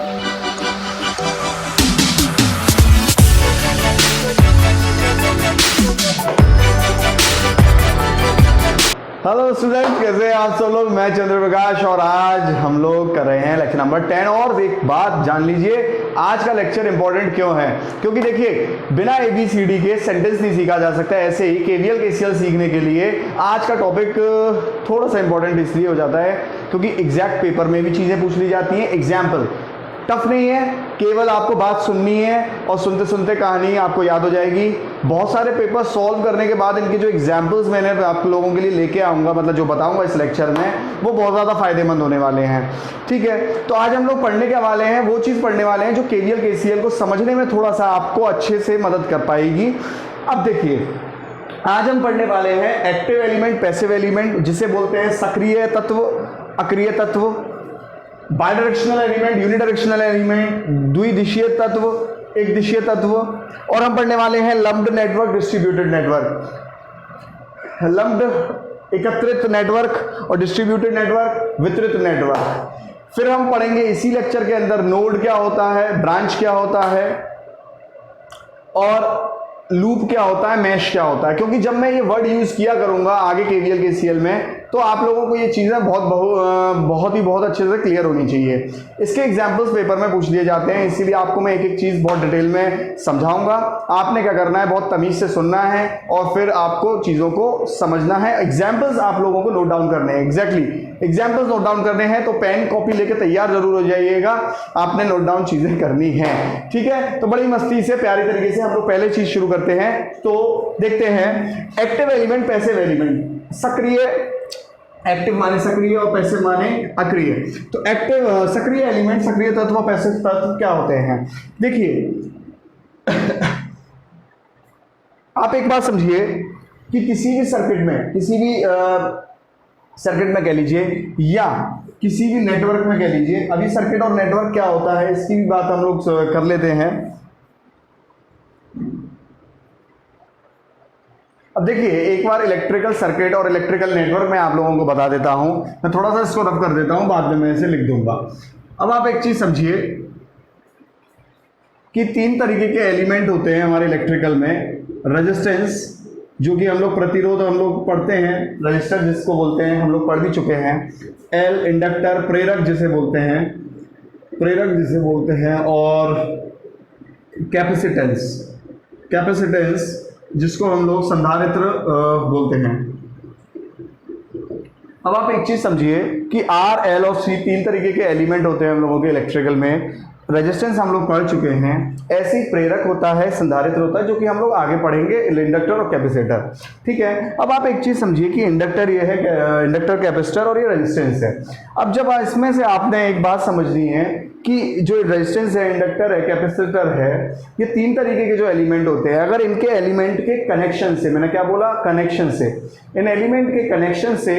Hello student, कैसे हैं आप सब लोग। मैं चंद्र प्रकाश और आज हम लोग कर रहे हैं लेक्चर नंबर 10। और एक बात जान लीजिए, आज का लेक्चर इंपॉर्टेंट क्यों है, क्योंकि देखिए बिना ABCD के सेंटेंस नहीं सीखा जा सकता। ऐसे ही KVL KCL सीखने के लिए आज का टॉपिक थोड़ा सा इंपॉर्टेंट इसलिए हो जाता है क्योंकि एग्जैक्ट पेपर में भी चीज़ें पूछ ली जाती हैं। एग्जाम्पल टफ नहीं है, केवल आपको बात सुननी है और सुनते सुनते कहानी आपको याद हो जाएगी। बहुत सारे पेपर सॉल्व करने के बाद इनके जो एग्जाम्पल्स मैंने आप लोगों के लिए लेके आऊँगा, मतलब जो बताऊँगा इस लेक्चर में, वो बहुत ज़्यादा फायदेमंद होने वाले हैं। ठीक है, तो आज हम लोग पढ़ने के वाले हैं, वो चीज़ पढ़ने वाले हैं जो KVL KCL को समझने में थोड़ा सा आपको अच्छे से मदद कर पाएगी। अब देखिए, आज हम पढ़ने वाले हैं एक्टिव एलिमेंट, पैसिव एलिमेंट, जिसे बोलते हैं सक्रिय तत्व, अक्रिय तत्व, बायडायरेक्शनल एलिमेंट, यूनिडायरेक्शनल एलिमेंट, द्विदिशीय तत्व, एक दिशीय तत्व, और हम पढ़ने वाले हैं lumped network, distributed network. Lumped एकत्रित नेटवर्क और डिस्ट्रीब्यूटेड नेटवर्क वितरित नेटवर्क। फिर हम पढ़ेंगे इसी लेक्चर के अंदर नोड क्या होता है, ब्रांच क्या होता है, और लूप क्या होता है, मैश क्या होता है। क्योंकि जब मैं ये वर्ड यूज किया करूंगा आगे KVL KCL में, तो आप लोगों को ये चीज़ें बहुत अच्छे से क्लियर होनी चाहिए। इसके एग्जाम्पल्स पेपर में पूछ लिए जाते हैं, इसीलिए आपको मैं एक एक चीज़ बहुत डिटेल में समझाऊंगा। आपने क्या करना है, बहुत तमीज़ से सुनना है और फिर आपको चीज़ों को समझना है। एग्जाम्पल्स आप लोगों को नोट डाउन करने हैं, एग्जैक्टली एग्जाम्पल्स नोट डाउन करने हैं, तो पेन कॉपी लेके तैयार जरूर हो जाइएगा, आपने नोट डाउन चीज़ें करनी है। ठीक है, तो बड़ी मस्ती से प्यारी तरीके से हम लोग पहले चीज़ शुरू करते हैं। तो देखते हैं एक्टिव एलिमेंट, पैसिव एलिमेंट। सक्रिय, एक्टिव माने सक्रिय और पैसिव माने अक्रिय। तो एक्टिव सक्रिय एलिमेंट, सक्रिय तत्व और पैसिव तत्व क्या होते हैं। देखिए आप एक बात समझिए कि किसी भी सर्किट में, किसी भी सर्किट में कह लीजिए या किसी भी नेटवर्क में कह लीजिए, अभी सर्किट और नेटवर्क क्या होता है इसकी भी बात हम लोग कर लेते हैं। अब देखिए, एक बार इलेक्ट्रिकल सर्किट और इलेक्ट्रिकल नेटवर्क मैं आप लोगों को बता देता हूं। मैं थोड़ा सा इसको रफ कर देता हूं, बाद में मैं इसे लिख दूंगा। अब आप एक चीज समझिए कि तीन तरीके के एलिमेंट होते हैं हमारे इलेक्ट्रिकल में। रेजिस्टेंस, जो कि हम लोग प्रतिरोध हम लोग पढ़ते हैं, रजिस्टर जिसको बोलते हैं हम लोग पढ़ भी चुके हैं। एल इंडक्टर, प्रेरक जिसे बोलते हैं, प्रेरक जिसे बोलते हैं, और कैपेसिटेंस, कैपेसिटेंस जिसको हम लोग संधारित्र बोलते हैं। अब आप एक चीज समझिए कि R, L और C तीन तरीके के एलिमेंट होते हैं हम लोगों के इलेक्ट्रिकल में। रेजिस्टेंस हम लोग पढ़ चुके हैं, ऐसे ही प्रेरक होता है, संधारित्र होता है, जो कि हम लोग आगे पढ़ेंगे, इंडक्टर और कैपेसिटर। ठीक है, अब आप एक चीज समझिए कि इंडक्टर ये है, इंडक्टर, कैपेसिटर और ये रेजिस्टेंस है। अब जब इसमें से आपने एक बात समझनी है कि जो रेजिस्टेंस है, इंडक्टर है, कैपेसिटर है, ये तीन तरीके के जो एलिमेंट होते हैं, अगर इनके एलिमेंट के कनेक्शन से, मैंने क्या बोला, कनेक्शन से, इन एलिमेंट के कनेक्शन से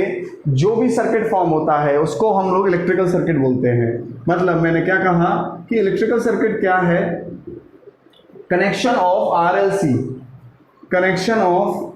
जो भी सर्किट फॉर्म होता है उसको हम लोग इलेक्ट्रिकल सर्किट बोलते हैं। मतलब मैंने क्या कहा कि इलेक्ट्रिकल सर्किट क्या है, connection of RLC, connection of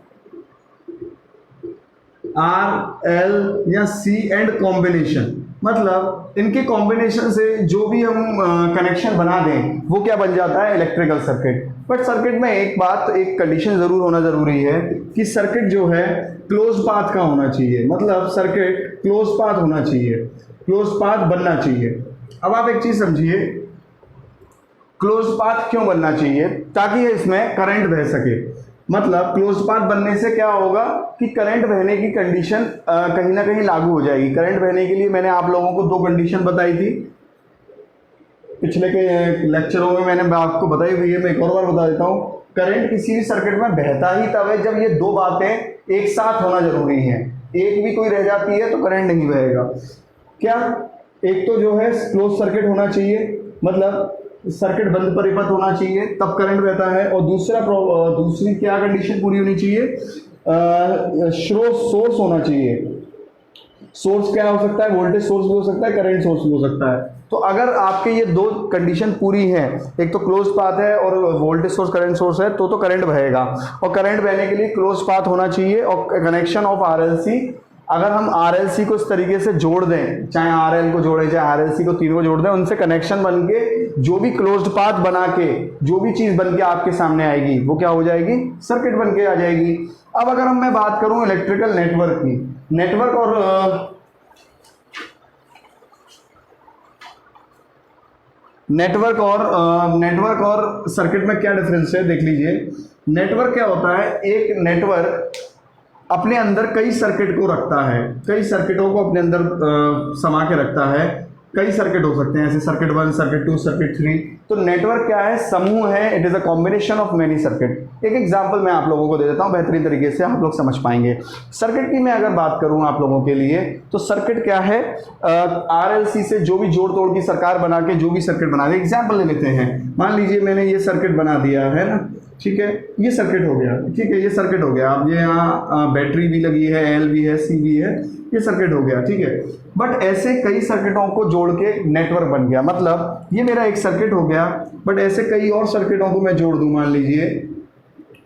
RL या C एंड कॉम्बिनेशन, मतलब इनके कॉम्बिनेशन से जो भी हम कनेक्शन बना दें वो क्या बन जाता है, इलेक्ट्रिकल सर्किट। बट सर्किट में एक बात, एक कंडीशन जरूर होना जरूरी है कि सर्किट जो है क्लोज पाथ का होना चाहिए। मतलब सर्किट क्लोज पाथ होना चाहिए, क्लोज पाथ बनना चाहिए। अब आप एक चीज समझिए, क्लोज पाथ क्यों बनना चाहिए, ताकि इसमें करंट बह सके। मतलब क्लोज पाथ बनने से क्या होगा कि करंट बहने की कंडीशन कहीं ना कहीं लागू हो जाएगी। करंट बहने के लिए मैंने आप लोगों को दो कंडीशन बताई थी पिछले के लेक्चरों में, मैंने आपको बताई हुई है, मैं एक और बार बता देता हूँ। करंट किसी भी सर्किट में बहता ही तब है जब ये दो बातें एक साथ होना जरूरी है। एक भी कोई रह जाती है तो करंट नहीं बहेगा। क्या, एक तो जो है क्लोज सर्किट होना चाहिए, मतलब सर्किट बंद परिपथ होना चाहिए, तब करंट बहता है। और दूसरी क्या कंडीशन पूरी होनी चाहिए, स्रोत, सोर्स होना चाहिए। सोर्स क्या हो सकता है, वोल्टेज सोर्स भी हो सकता है, करंट सोर्स भी हो सकता है। तो अगर आपके ये दो कंडीशन पूरी हैं, एक तो क्लोज पाथ है और वोल्टेज सोर्स, करंट सोर्स है, तो करंट बहेगा। और करंट बहने के लिए क्लोज पाथ होना चाहिए और कनेक्शन ऑफ RLC अगर हम RLC को इस तरीके से जोड़ दें, चाहे RL को जोड़ें चाहे RLC को, तीनों को जोड़ दें, उनसे कनेक्शन बन के जो भी क्लोज्ड पाथ बना के जो भी चीज बन के आपके सामने आएगी वो क्या हो जाएगी, सर्किट बन के आ जाएगी। अब अगर मैं बात करूं इलेक्ट्रिकल नेटवर्क की, नेटवर्क और सर्किट में क्या डिफरेंस है देख लीजिए। नेटवर्क क्या होता है, एक नेटवर्क अपने अंदर कई सर्किट को रखता है, कई सर्किटों को अपने अंदर समा के रखता है। कई सर्किट हो सकते हैं, ऐसे सर्किट 1, सर्किट 2, सर्किट 3। तो नेटवर्क क्या है, समूह है, it is a combination of many circuit. एक एग्जांपल मैं आप लोगों को दे देता हूं, बेहतरीन तरीके से आप लोग समझ पाएंगे। सर्किट की मैं अगर बात करूं आप लोगों के लिए, तो सर्किट क्या है, RLC से जो भी जोड़ तोड़ की सरकार बना के जो भी सर्किट बना दे। एग्जाम्पल ले लेते हैं, मान लीजिए मैंने ये सर्किट बना दिया है ना, ठीक है, ये सर्किट हो गया, ठीक है, ये सर्किट हो गया। अब ये यहाँ बैटरी भी लगी है, L भी है, C भी है, ये सर्किट हो गया, ठीक है। बट ऐसे कई सर्किटों को जोड़ के नेटवर्क बन गया, मतलब ये मेरा एक सर्किट हो गया, बट ऐसे कई और सर्किटों को मैं जोड़ दूं, मान लीजिए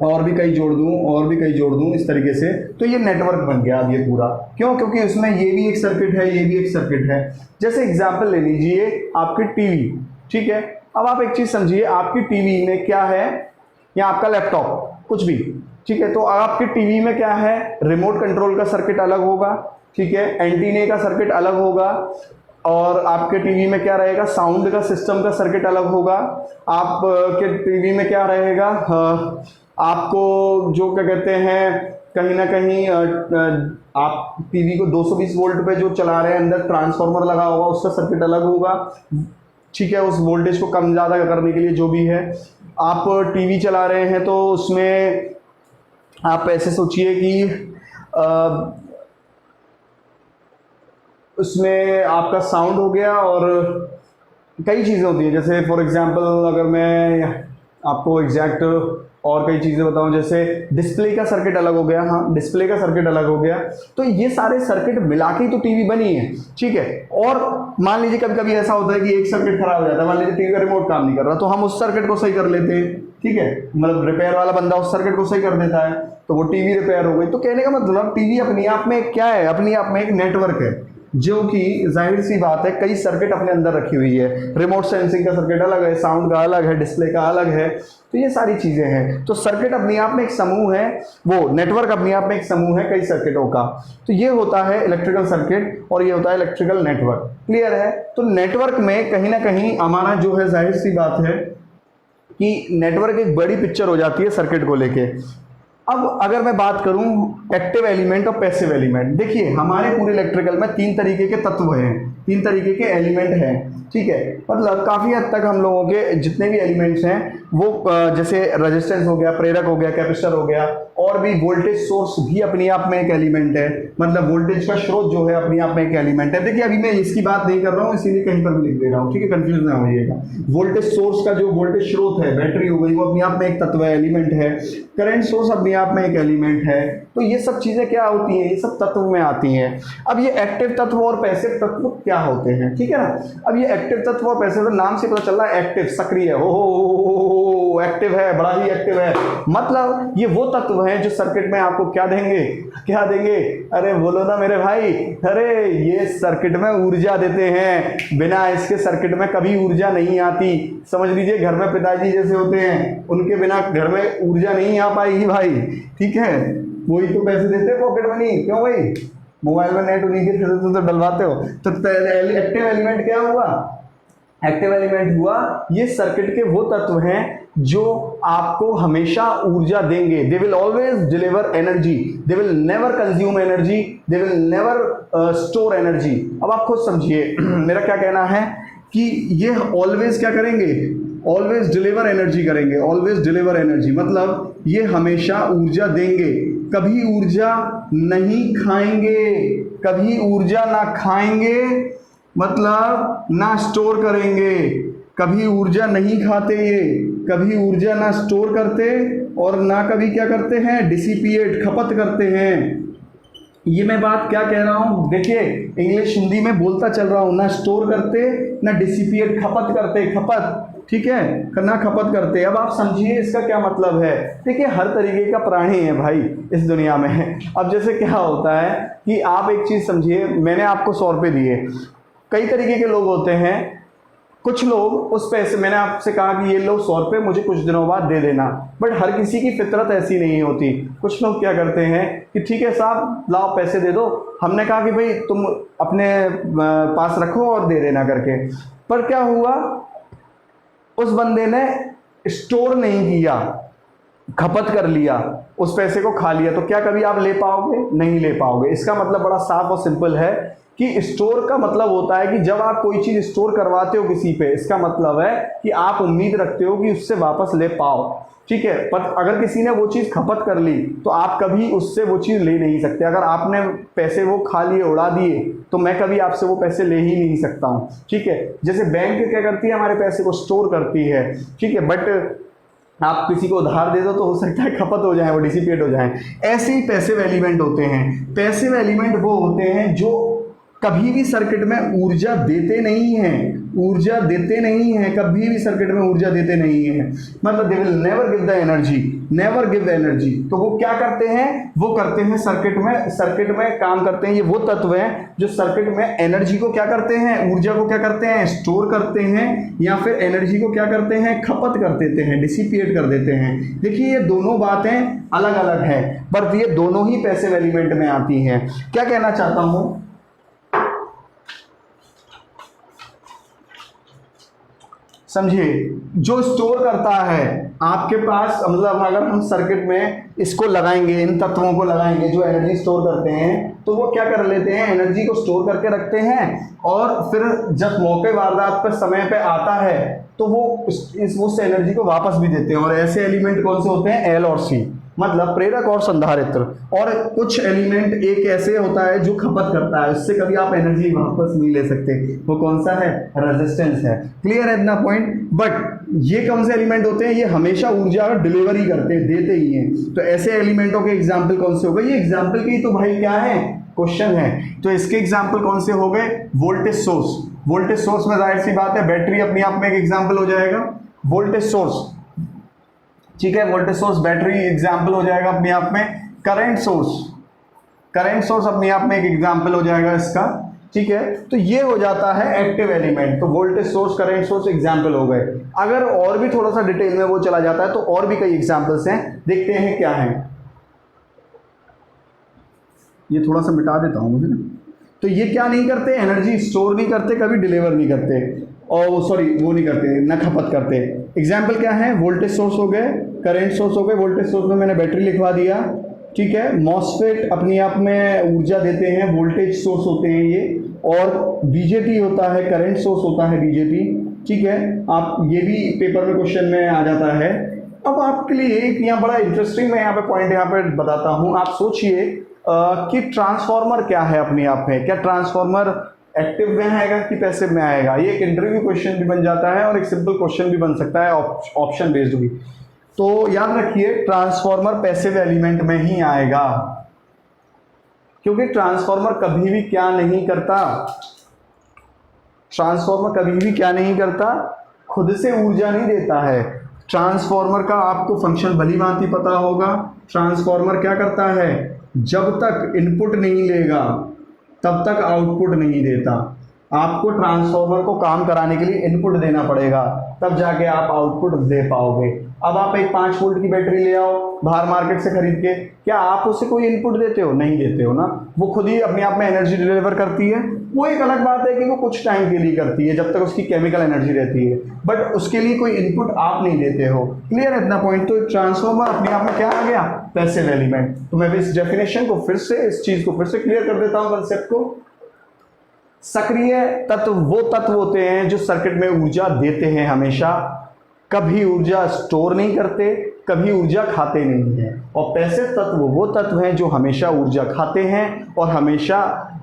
और भी कई जोड़ दूं और भी कई जोड़ दूं इस तरीके से, तो ये नेटवर्क बन गया अब ये पूरा। क्यों? क्योंकि उसमें ये भी एक सर्किट है, ये भी एक सर्किट है। जैसे एग्जाम्पल ले लीजिए आपकी टीवी, ठीक है। अब आप एक चीज समझिए, आपकी टीवी में क्या है, या आपका लैपटॉप कुछ भी, ठीक है, तो आपके टीवी में क्या है, रिमोट कंट्रोल का सर्किट अलग होगा, ठीक है, एंटीने का सर्किट अलग होगा, और आपके टीवी में क्या रहेगा, साउंड का सिस्टम का सर्किट अलग होगा। आप के टीवी में क्या रहेगा, आपको जो क्या कहते हैं, कहीं ना कहीं आप टीवी को 220 वोल्ट पे जो चला रहे हैं, अंदर ट्रांसफार्मर लगा होगा, उसका सर्किट अलग होगा, ठीक है, उस वोल्टेज को कम ज़्यादा करने के लिए जो भी है। आप टीवी चला रहे हैं तो उसमें आप ऐसे सोचिए कि उसमें आपका साउंड हो गया और कई चीज़ें होती हैं। जैसे फॉर एग्जांपल अगर मैं आपको एग्जैक्ट और कई चीज़ें बताऊं, जैसे डिस्प्ले का सर्किट अलग हो गया, हाँ डिस्प्ले का सर्किट अलग हो गया, तो ये सारे सर्किट मिला के तो टीवी बनी है, ठीक है। और मान लीजिए कभी कभी ऐसा होता है कि एक सर्किट खराब हो जाता है, मान लीजिए टीवी का रिमोट काम नहीं कर रहा, तो हम उस सर्किट को सही कर लेते हैं, ठीक है, मतलब रिपेयर वाला बंदा उस सर्किट को सही कर देता है, तो वो टीवी रिपेयर हो गई। तो कहने का मतलब टीवी अपने आप में क्या है, अपने आप में एक नेटवर्क है, जो कि जाहिर सी बात है कई सर्किट अपने अंदर रखी हुई है। रिमोट सेंसिंग का सर्किट अलग है, साउंड का अलग है, डिस्प्ले का अलग है, तो ये सारी चीजें हैं। तो सर्किट अपने आप में एक समूह है, वो नेटवर्क अपने आप में एक समूह है कई सर्किटों का। तो ये होता है इलेक्ट्रिकल सर्किट और ये होता है इलेक्ट्रिकल नेटवर्क। क्लियर है? तो नेटवर्क में कहीं ना कहीं हमारा जो है, जाहिर सी बात है कि नेटवर्क एक बड़ी पिक्चर हो जाती है सर्किट को लेके। अब अगर मैं बात करूं एक्टिव एलिमेंट और पैसिव एलिमेंट, देखिए हमारे पूरे इलेक्ट्रिकल में 3 तरीके के तत्व हैं, 3 तरीके के एलिमेंट हैं, ठीक है। मतलब काफ़ी हद तक हम लोगों के जितने भी एलिमेंट्स हैं वो जैसे रेजिस्टेंस हो गया, प्रेरक हो गया, कैपेसिटर हो गया, और भी वोल्टेज सोर्स भी अपने आप में एक एलिमेंट है, मतलब वोल्टेज का स्रोत जो है अपने आप में एक एलिमेंट है। देखिए अभी मैं इसकी बात नहीं कर रहा हूँ, इसीलिए कहीं पर भी लिख दे रहा हूँ, ठीक है, कंफ्यूज ना होइएगा। वोल्टेज सोर्स का जो वोल्टेज स्रोत है, बैटरी हो गई, वो अपने आप में एक तत्व है, एलिमेंट है। करंट सोर्स अपने आप में एक एलिमेंट है। तो ये सब चीजें क्या होती हैं, ये सब तत्व में आती हैं। अब ये एक्टिव तत्व और पैसिव तत्व क्या होते हैं, ठीक है ना। अब ये एक्टिव तत्व और पैसिव, नाम से पता चल रहा है एक्टिव, सक्रिय, हो एक्टिव है, बड़ा ही एक्टिव है, मतलब ये वो तत्व हैं जो सर्किट में आपको क्या देंगे, क्या देंगे, अरे बोलो ना मेरे भाई, अरे ये सर्किट में ऊर्जा देते हैं। बिना इसके सर्किट में कभी ऊर्जा नहीं आती। समझ लीजिए घर में पिताजी जैसे होते हैं, उनके बिना घर में ऊर्जा नहीं आ पाएगी भाई, ठीक है, वही तो पैसे देते हैं पॉकेट मनी, क्यों भाई, मोबाइल में नेट उन्हीं के तो डलवाते हो। तो एक्टिव एलिमेंट क्या हुआ, एक्टिव एलिमेंट हुआ ये सर्किट के वो तत्व हैं जो आपको हमेशा ऊर्जा देंगे। They will always deliver energy, they will never consume energy, they will never store energy. अब आप खुद समझिए मेरा क्या कहना है कि ये ऑलवेज क्या करेंगे, ऑलवेज डिलीवर एनर्जी करेंगे, ऑलवेज डिलीवर एनर्जी, मतलब ये हमेशा ऊर्जा देंगे, कभी ऊर्जा नहीं खाएंगे, कभी ऊर्जा ना खाएंगे, मतलब ना स्टोर करेंगे। कभी ऊर्जा नहीं खाते, ये कभी ऊर्जा ना स्टोर करते और ना कभी क्या करते हैं, डिसिपिएट, खपत करते हैं। ये मैं बात क्या कह रहा हूँ, देखिए इंग्लिश हिंदी में बोलता चल रहा हूँ, ना स्टोर करते ना डिसिपिएट, खपत करते, खपत, ठीक है, ना खपत करते। अब आप समझिए इसका क्या मतलब है। देखिए हर तरीके का प्राणी है भाई इस दुनिया में। अब जैसे क्या होता है कि आप एक चीज़ समझिए, मैंने आपको 100 रुपये दिए, कई तरीके के लोग होते हैं। कुछ लोग उस पैसे, मैंने आपसे कहा कि ये लो 100 रुपये मुझे कुछ दिनों बाद दे देना, बट हर किसी की फितरत ऐसी नहीं होती। कुछ लोग क्या करते हैं कि ठीक है साहब लाओ पैसे दे दो, हमने कहा कि भाई तुम अपने पास रखो और दे देना करके। पर क्या हुआ, उस बंदे ने स्टोर नहीं किया, खपत कर लिया, उस पैसे को खा लिया, तो क्या कभी आप ले पाओगे? नहीं ले पाओगे। इसका मतलब बड़ा साफ और सिंपल है कि स्टोर का मतलब होता है कि जब आप कोई चीज़ स्टोर करवाते हो किसी पे, इसका मतलब है कि आप उम्मीद रखते हो कि उससे वापस ले पाओ, ठीक है। पर अगर किसी ने वो चीज़ खपत कर ली तो आप कभी उससे वो चीज़ ले नहीं सकते। अगर आपने पैसे वो खा लिए, उड़ा दिए, तो मैं कभी आपसे वो पैसे ले ही नहीं सकता हूँ, ठीक है। जैसे बैंक क्या करती है, हमारे पैसे को स्टोर करती है, ठीक है, बट आप किसी को उधार दे दो तो हो सकता है खपत हो जाए, वो डिसिपेट हो जाए। ऐसे ही पैसिव एलिमेंट होते हैं। पैसिव एलिमेंट वो होते हैं जो कभी भी सर्किट में ऊर्जा देते नहीं हैं, ऊर्जा देते नहीं हैं, कभी भी सर्किट में ऊर्जा देते नहीं हैं। मतलब they will never give the energy, never give energy. तो वो क्या करते हैं, वो करते हैं सर्किट में काम करते हैं। ये वो तत्व हैं जो सर्किट में एनर्जी को क्या करते हैं, ऊर्जा को क्या करते हैं, स्टोर करते हैं, या फिर एनर्जी को क्या करते हैं, खपत कर देते हैं, डिसिपिएट कर देते हैं। देखिए ये दोनों बातें अलग अलग हैं, पर ये दोनों ही पैसिव एलिमेंट में आती हैं। क्या कहना चाहता हूं, समझिए, जो स्टोर करता है आपके पास, मतलब अगर हम सर्किट में इसको लगाएंगे, इन तत्वों को लगाएंगे जो एनर्जी स्टोर करते हैं, तो वो क्या कर लेते हैं, एनर्जी को स्टोर करके रखते हैं, और फिर जब मौके वारदात पर समय पे आता है तो वो उस एनर्जी को वापस भी देते हैं। और ऐसे एलिमेंट कौन से होते हैं, एल और सी, मतलब प्रेरक और संधारित्र। और कुछ एलिमेंट एक ऐसे होता है जो खपत करता है, उससे कभी आप एनर्जी वापस नहीं ले सकते, वो कौन सा है, रेजिस्टेंस है। क्लियर है इतना पॉइंट। बट ये कौन से एलिमेंट होते हैं, ये हमेशा ऊर्जा डिलीवरी करते हैं, देते ही हैं। तो ऐसे एलिमेंटों के एग्जाम्पल कौन से हो गए, ये एग्जाम्पल की तो भाई क्या है, क्वेश्चन है। तो इसके एग्जाम्पल कौन से हो गए, वोल्टेज सोर्स। वोल्टेज सोर्स में जाहिर सी बात है बैटरी अपने आप में एक एग्जाम्पल हो जाएगा, वोल्टेज सोर्स, ठीक है, वोल्टेज सोर्स बैटरी एग्जाम्पल हो जाएगा अपने आप में। करंट सोर्स अपने आप में एक एग्जाम्पल हो जाएगा इसका, ठीक है। तो ये हो जाता है एक्टिव एलिमेंट। तो voltage source, current source example हो गए। अगर और भी थोड़ा सा डिटेल में वो चला जाता है तो और भी कई एग्जाम्पल्स हैं, देखते हैं क्या है। ये थोड़ा सा मिटा देता हूं मुझे ना। तो ये क्या नहीं करते, एनर्जी स्टोर नहीं करते, कभी डिलीवर नहीं करते, और सॉरी वो नहीं करते, न खपत करते। एग्जाम्पल क्या है, वोल्टेज सोर्स हो गए, करंट सोर्स हो गए। वोल्टेज सोर्स में मैंने बैटरी लिखवा दिया, ठीक है। मॉसफेट अपने आप में ऊर्जा देते हैं, वोल्टेज सोर्स होते हैं ये। और बीजेटी होता है, करंट सोर्स होता है बीजेटी, ठीक है। आप ये भी पेपर में क्वेश्चन में आ जाता है। अब आपके लिए एक यहाँ बड़ा इंटरेस्टिंग मैं यहाँ पे पॉइंट यहाँ पे बताता हूँ। आप सोचिए कि ट्रांसफार्मर क्या है अपने आप में, क्या ट्रांसफार्मर एक्टिव में आएगा कि पैसिव में आएगा। ये एक इंटरव्यू क्वेश्चन भी बन जाता है और एक सिंपल क्वेश्चन भी बन सकता है, ऑप्शन बेस्ड भी। तो याद रखिए ट्रांसफार्मर पैसिव एलिमेंट में ही आएगा, क्योंकि ट्रांसफार्मर कभी भी क्या नहीं करता, ट्रांसफार्मर कभी भी क्या नहीं करता, खुद से ऊर्जा नहीं देता है। ट्रांसफार्मर का आपको फंक्शन भली भांति पता होगा। ट्रांसफार्मर क्या करता है, जब तक इनपुट नहीं लेगा तब तक आउटपुट नहीं देता। आपको ट्रांसफार्मर को काम कराने के लिए इनपुट देना पड़ेगा, तब जाके आप आउटपुट दे पाओगे। अब आप एक 5 वोल्ट की बैटरी ले आओ बाहर मार्केट से खरीद के, क्या आप उसे कोई इनपुट देते हो, नहीं देते हो ना। वो खुद ही अपने आप में एनर्जी डिलीवर करती है। वो एक अलग बात है कि वो कुछ टाइम के लिए करती है जब तक उसकी केमिकल एनर्जी रहती है, बट उसके लिए कोई इनपुट आप नहीं देते हो। क्लियर है इतना पॉइंट। तो ट्रांसफार्मर अपने आप में क्या आ गया, पैसिव एलिमेंट। तो मैं इस डेफिनेशन को फिर से, इस चीज को फिर से क्लियर कर देता हूं कंसेप्ट को। सक्रिय तत्व वो तत्व होते हैं जो सर्किट में ऊर्जा देते हैं हमेशा, कभी ऊर्जा स्टोर नहीं करते, कभी ऊर्जा खाते नहीं हैं। और पैसिव तत्व वो तत्व हैं जो हमेशा ऊर्जा खाते हैं और हमेशा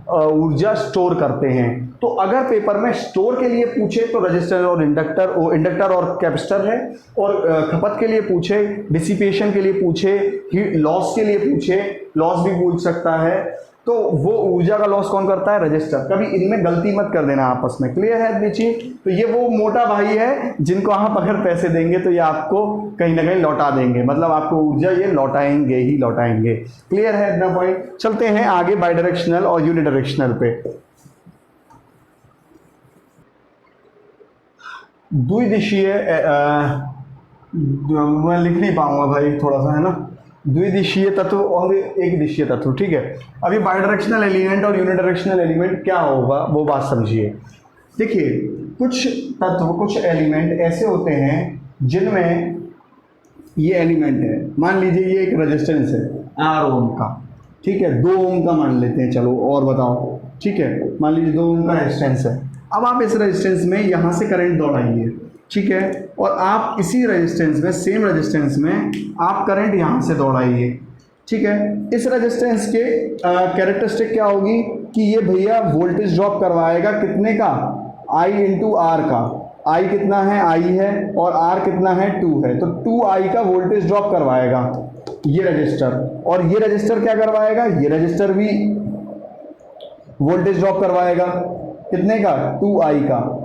ऊर्जा स्टोर करते हैं। तो अगर पेपर में स्टोर के लिए पूछे तो रजिस्टर और इंडक्टर और कैपेसिटर है, और खपत के लिए पूछे, डिसिपेशन के लिए पूछे, लॉस के लिए पूछे, लॉस भी पूछ सकता है, तो वो ऊर्जा का लॉस कौन करता है? रजिस्टर। कभी इनमें गलती मत कर देना आपस में, क्लियर है नीचे? तो ये वो मोटा भाई है जिनको आप अगर पैसे देंगे तो ये आपको कहीं ना कहीं लौटा देंगे, मतलब आपको ऊर्जा ये लौटाएंगे ही लौटाएंगे, क्लियर है इतना पॉइंट? चलते हैं आगे बाई डायरेक्शनल और यूनिडायरेक्शनल पे। द्विदिशीय मैं लिख नहीं पाऊंगा भाई, थोड़ा सा है ना, द्विदिशीय तत्व और एक दिशीय तत्व, ठीक है। अभी बाइडायरेक्शनल एलिमेंट और यूनिडायरेक्शनल एलिमेंट क्या होगा वो बात समझिए। देखिए कुछ तत्व, कुछ एलिमेंट ऐसे होते हैं जिनमें ये एलिमेंट है, मान लीजिए ये एक रेजिस्टेंस है R ओम का, ठीक है, 2 ओम का मान लेते हैं, चलो और बताओ, ठीक है, मान लीजिए 2 ओम का रेजिस्टेंस है। अब आप इस रेजिस्टेंस में यहाँ से करंट दौड़ाइए, ठीक है, और आप इसी रेजिस्टेंस में, सेम रेजिस्टेंस में आप करंट यहाँ से दौड़ाइए, ठीक है। इस रेजिस्टेंस के कैरेक्टरिस्टिक क्या होगी कि ये भैया वोल्टेज ड्रॉप करवाएगा कितने का? I इंटू आर का। I कितना है? I है, और R कितना है? 2 है, तो 2I का वोल्टेज ड्रॉप करवाएगा ये रजिस्टर, और ये रजिस्टर क्या करवाएगा? ये रजिस्टर भी वोल्टेज ड्रॉप करवाएगा कितने का? 2I का।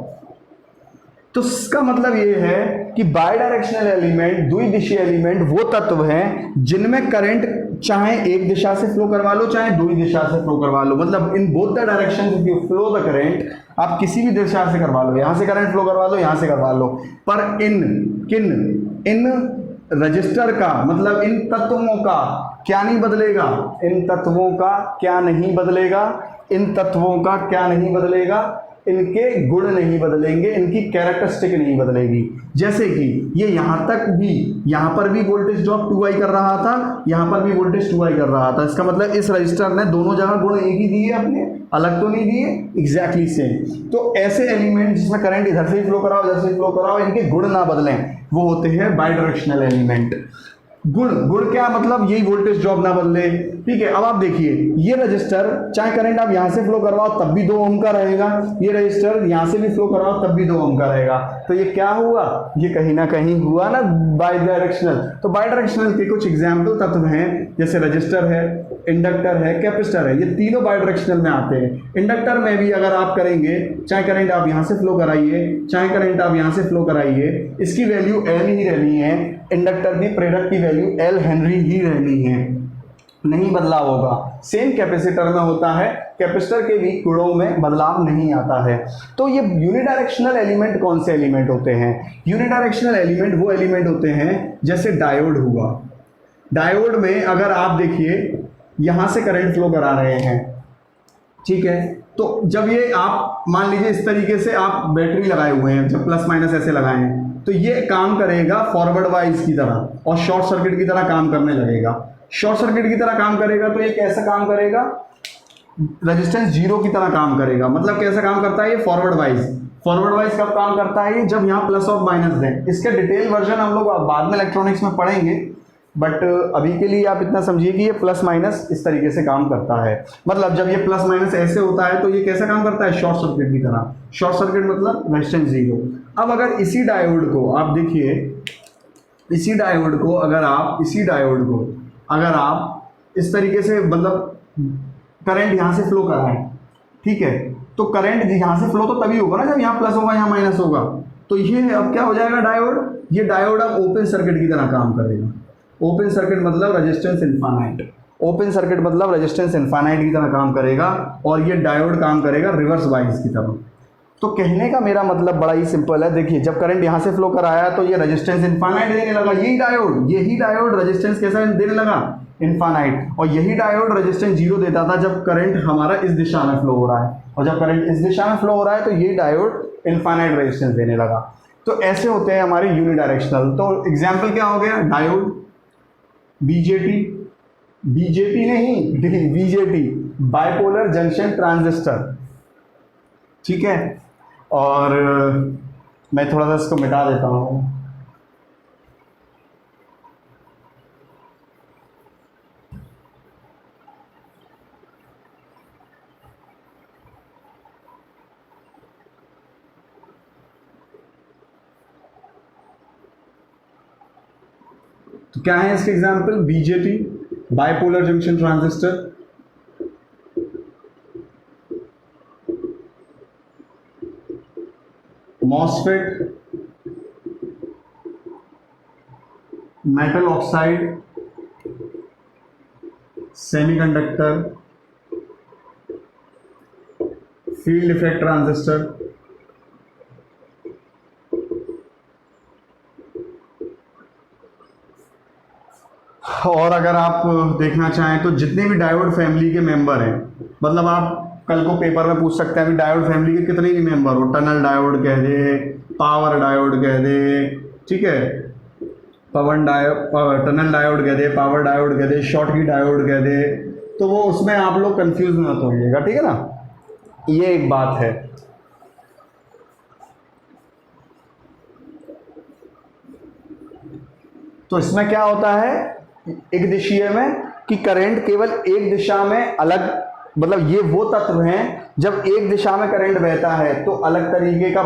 तो इसका मतलब ये है कि बाई डायरेक्शनल एलिमेंट, द्विदिशीय एलिमेंट वो तत्व हैं जिनमें करंट चाहे एक दिशा से फ्लो करवा लो चाहे दूसरी दिशा से फ्लो करवा लो, मतलब in both the direction if you flow the current, आप किसी भी दिशा से करवा लो, यहां से करंट फ्लो करवा लो, यहां से करवा लो, पर इन रजिस्टर का, मतलब इन तत्वों का क्या नहीं बदलेगा? इन तत्वों का क्या नहीं बदलेगा? इन तत्वों का क्या नहीं बदलेगा? इनके गुण नहीं बदलेंगे, इनकी कैरेक्टरिस्टिक नहीं बदलेगी। जैसे कि ये यहाँ तक भी, यहाँ पर भी वोल्टेज ड्रॉप 2I कर रहा था, यहाँ पर भी वोल्टेज 2I कर रहा था, इसका मतलब इस रजिस्टर ने दोनों जगह गुण एक ही दिए अपने, अलग तो नहीं दिए, एग्जैक्टली सेम। तो ऐसे एलिमेंट जिसमें करंट इधर से ही फ्लो कराओ, इधर से ही फ्लो कराओ, इनके गुण ना बदलें, वो होते हैं बाई डायरेक्शनल एलिमेंट। गुण क्या मतलब? यही वोल्टेज ड्रॉप ना बदले, ठीक है। अब आप देखिए ये रजिस्टर चाहे करंट आप यहां से फ्लो करवाओ तब भी 2 ओम का रहेगा, ये रजिस्टर यहां से भी फ्लो करवाओ तब भी 2 ओम का रहेगा, तो ये क्या हुआ? ये कहीं ना कहीं हुआ ना बाई डायरेक्शनल। तो बाई डायरेक्शनल के कुछ एग्जाम्पल तत्व हैं, जैसे रजिस्टर है, इंडक्टर है, कैपेसिटर है, ये तीनों बाई डायरेक्शनल में आते हैं। इंडक्टर में भी अगर आप करेंगे, चाहे करंट आप यहां से फ्लो कराइए चाहे करंट आप यहां से फ्लो कराइए, इसकी वैल्यू L ही रहनी है, इंडक्टर की, प्रेरक की वैल्यू L हेनरी ही रहनी है, नहीं बदलाव होगा। सेम कैपेसिटर में होता है, कैपेसिटर के भी गुणों में बदलाव नहीं आता है। तो ये यूनिडायरेक्शनल एलिमेंट कौन से एलिमेंट होते हैं? यूनिडायरेक्शनल एलिमेंट वो एलिमेंट होते हैं जैसे डायोड हुआ। डायोड में अगर आप देखिए यहां से करंट फ्लो करा रहे हैं, ठीक है, तो जब ये आप मान लीजिए इस तरीके से आप बैटरी लगाए हुए हैं, जब प्लस माइनस ऐसे लगाए हैं, तो ये काम करेगा फॉरवर्ड वाइज की तरह और शॉर्ट सर्किट की तरह काम करने लगेगा। शॉर्ट सर्किट की तरह काम करेगा तो ये कैसा काम करेगा? रेजिस्टेंस 0 की तरह काम करेगा। मतलब कैसा काम करता है ये? Forward wise. फॉरवर्ड वाइज कब काम करता है ये? जब यहाँ प्लस और माइनस दें। इसके डिटेल वर्जन हम लोग बाद में इलेक्ट्रॉनिक्स में पढ़ेंगे, बट अभी के लिए आप इतना समझिए कि ये प्लस माइनस इस तरीके से काम करता है। मतलब जब ये प्लस माइनस ऐसे होता है तो ये कैसा काम करता है? शॉर्ट सर्किट की तरह। शॉर्ट सर्किट मतलब रेजिस्टेंस 0। अब अगर इसी डायोड को आप देखिए, इसी डायोड को अगर आप इस तरीके से, मतलब करंट यहाँ से फ्लो कराएं, ठीक है, तो करंट यहाँ से फ्लो तो तभी होगा ना जब यहाँ प्लस होगा यहाँ माइनस होगा। तो ये अब क्या हो जाएगा? डायोड, ये डायोड अब ओपन सर्किट की तरह काम करेगा। ओपन सर्किट मतलब रेजिस्टेंस इनफाइनाइट, ओपन सर्किट मतलब रेजिस्टेंस इनफाइनाइट की तरह काम करेगा, और ये डायोड काम करेगा रिवर्स वाइज की तरह। तो कहने का मेरा मतलब बड़ा ही सिंपल है। देखिए जब करंट यहाँ से फ्लो कराया तो ये रेजिस्टेंस इनफाइनाइट देने लगा, यही डायोड रेजिस्टेंस कैसा देने लगा? इनफाइनाइट। और यही डायोड रेजिस्टेंस 0 देता था जब करंट हमारा इस दिशा में फ्लो हो रहा है, और जब करंट इस दिशा में फ्लो हो रहा है तो ये डायोड इनफाइनाइट रेजिस्टेंस देने लगा। तो ऐसे होते हैं हमारे यूनिडायरेक्शनल। तो एग्जाम्पल क्या हो गया? डायोड, बीजेटी नहीं, बीजेटी, बाइपोलर जंक्शन ट्रांजिस्टर, ठीक है। और मैं थोड़ा सा इसको मिटा देता हूँ। तो क्या है इसके example? BJT, bipolar junction transistor, MOSFET, metal oxide, semiconductor, field effect transistor, और अगर आप देखना चाहें तो जितने भी डायोड फैमिली के मेंबर हैं, मतलब आप कल को पेपर में पूछ सकते हैं अभी डायोड फैमिली के कितने भी मेंबर हो, टनल डायोड कह दे, पावर डायोड कह दे, ठीक है, टनल डायोड कह दे, पावर डायोड कह दे, शॉर्टकी डायोड कह दे, तो वो उसमें आप लोग कंफ्यूज मत होइएगा, ठीक है ना, ये एक बात है। तो इसमें क्या होता है एक दिशीय में कि करंट केवल एक दिशा में अलग, मतलब ये वो तत्व हैं जब एक दिशा में करंट बहता है तो अलग तरीके का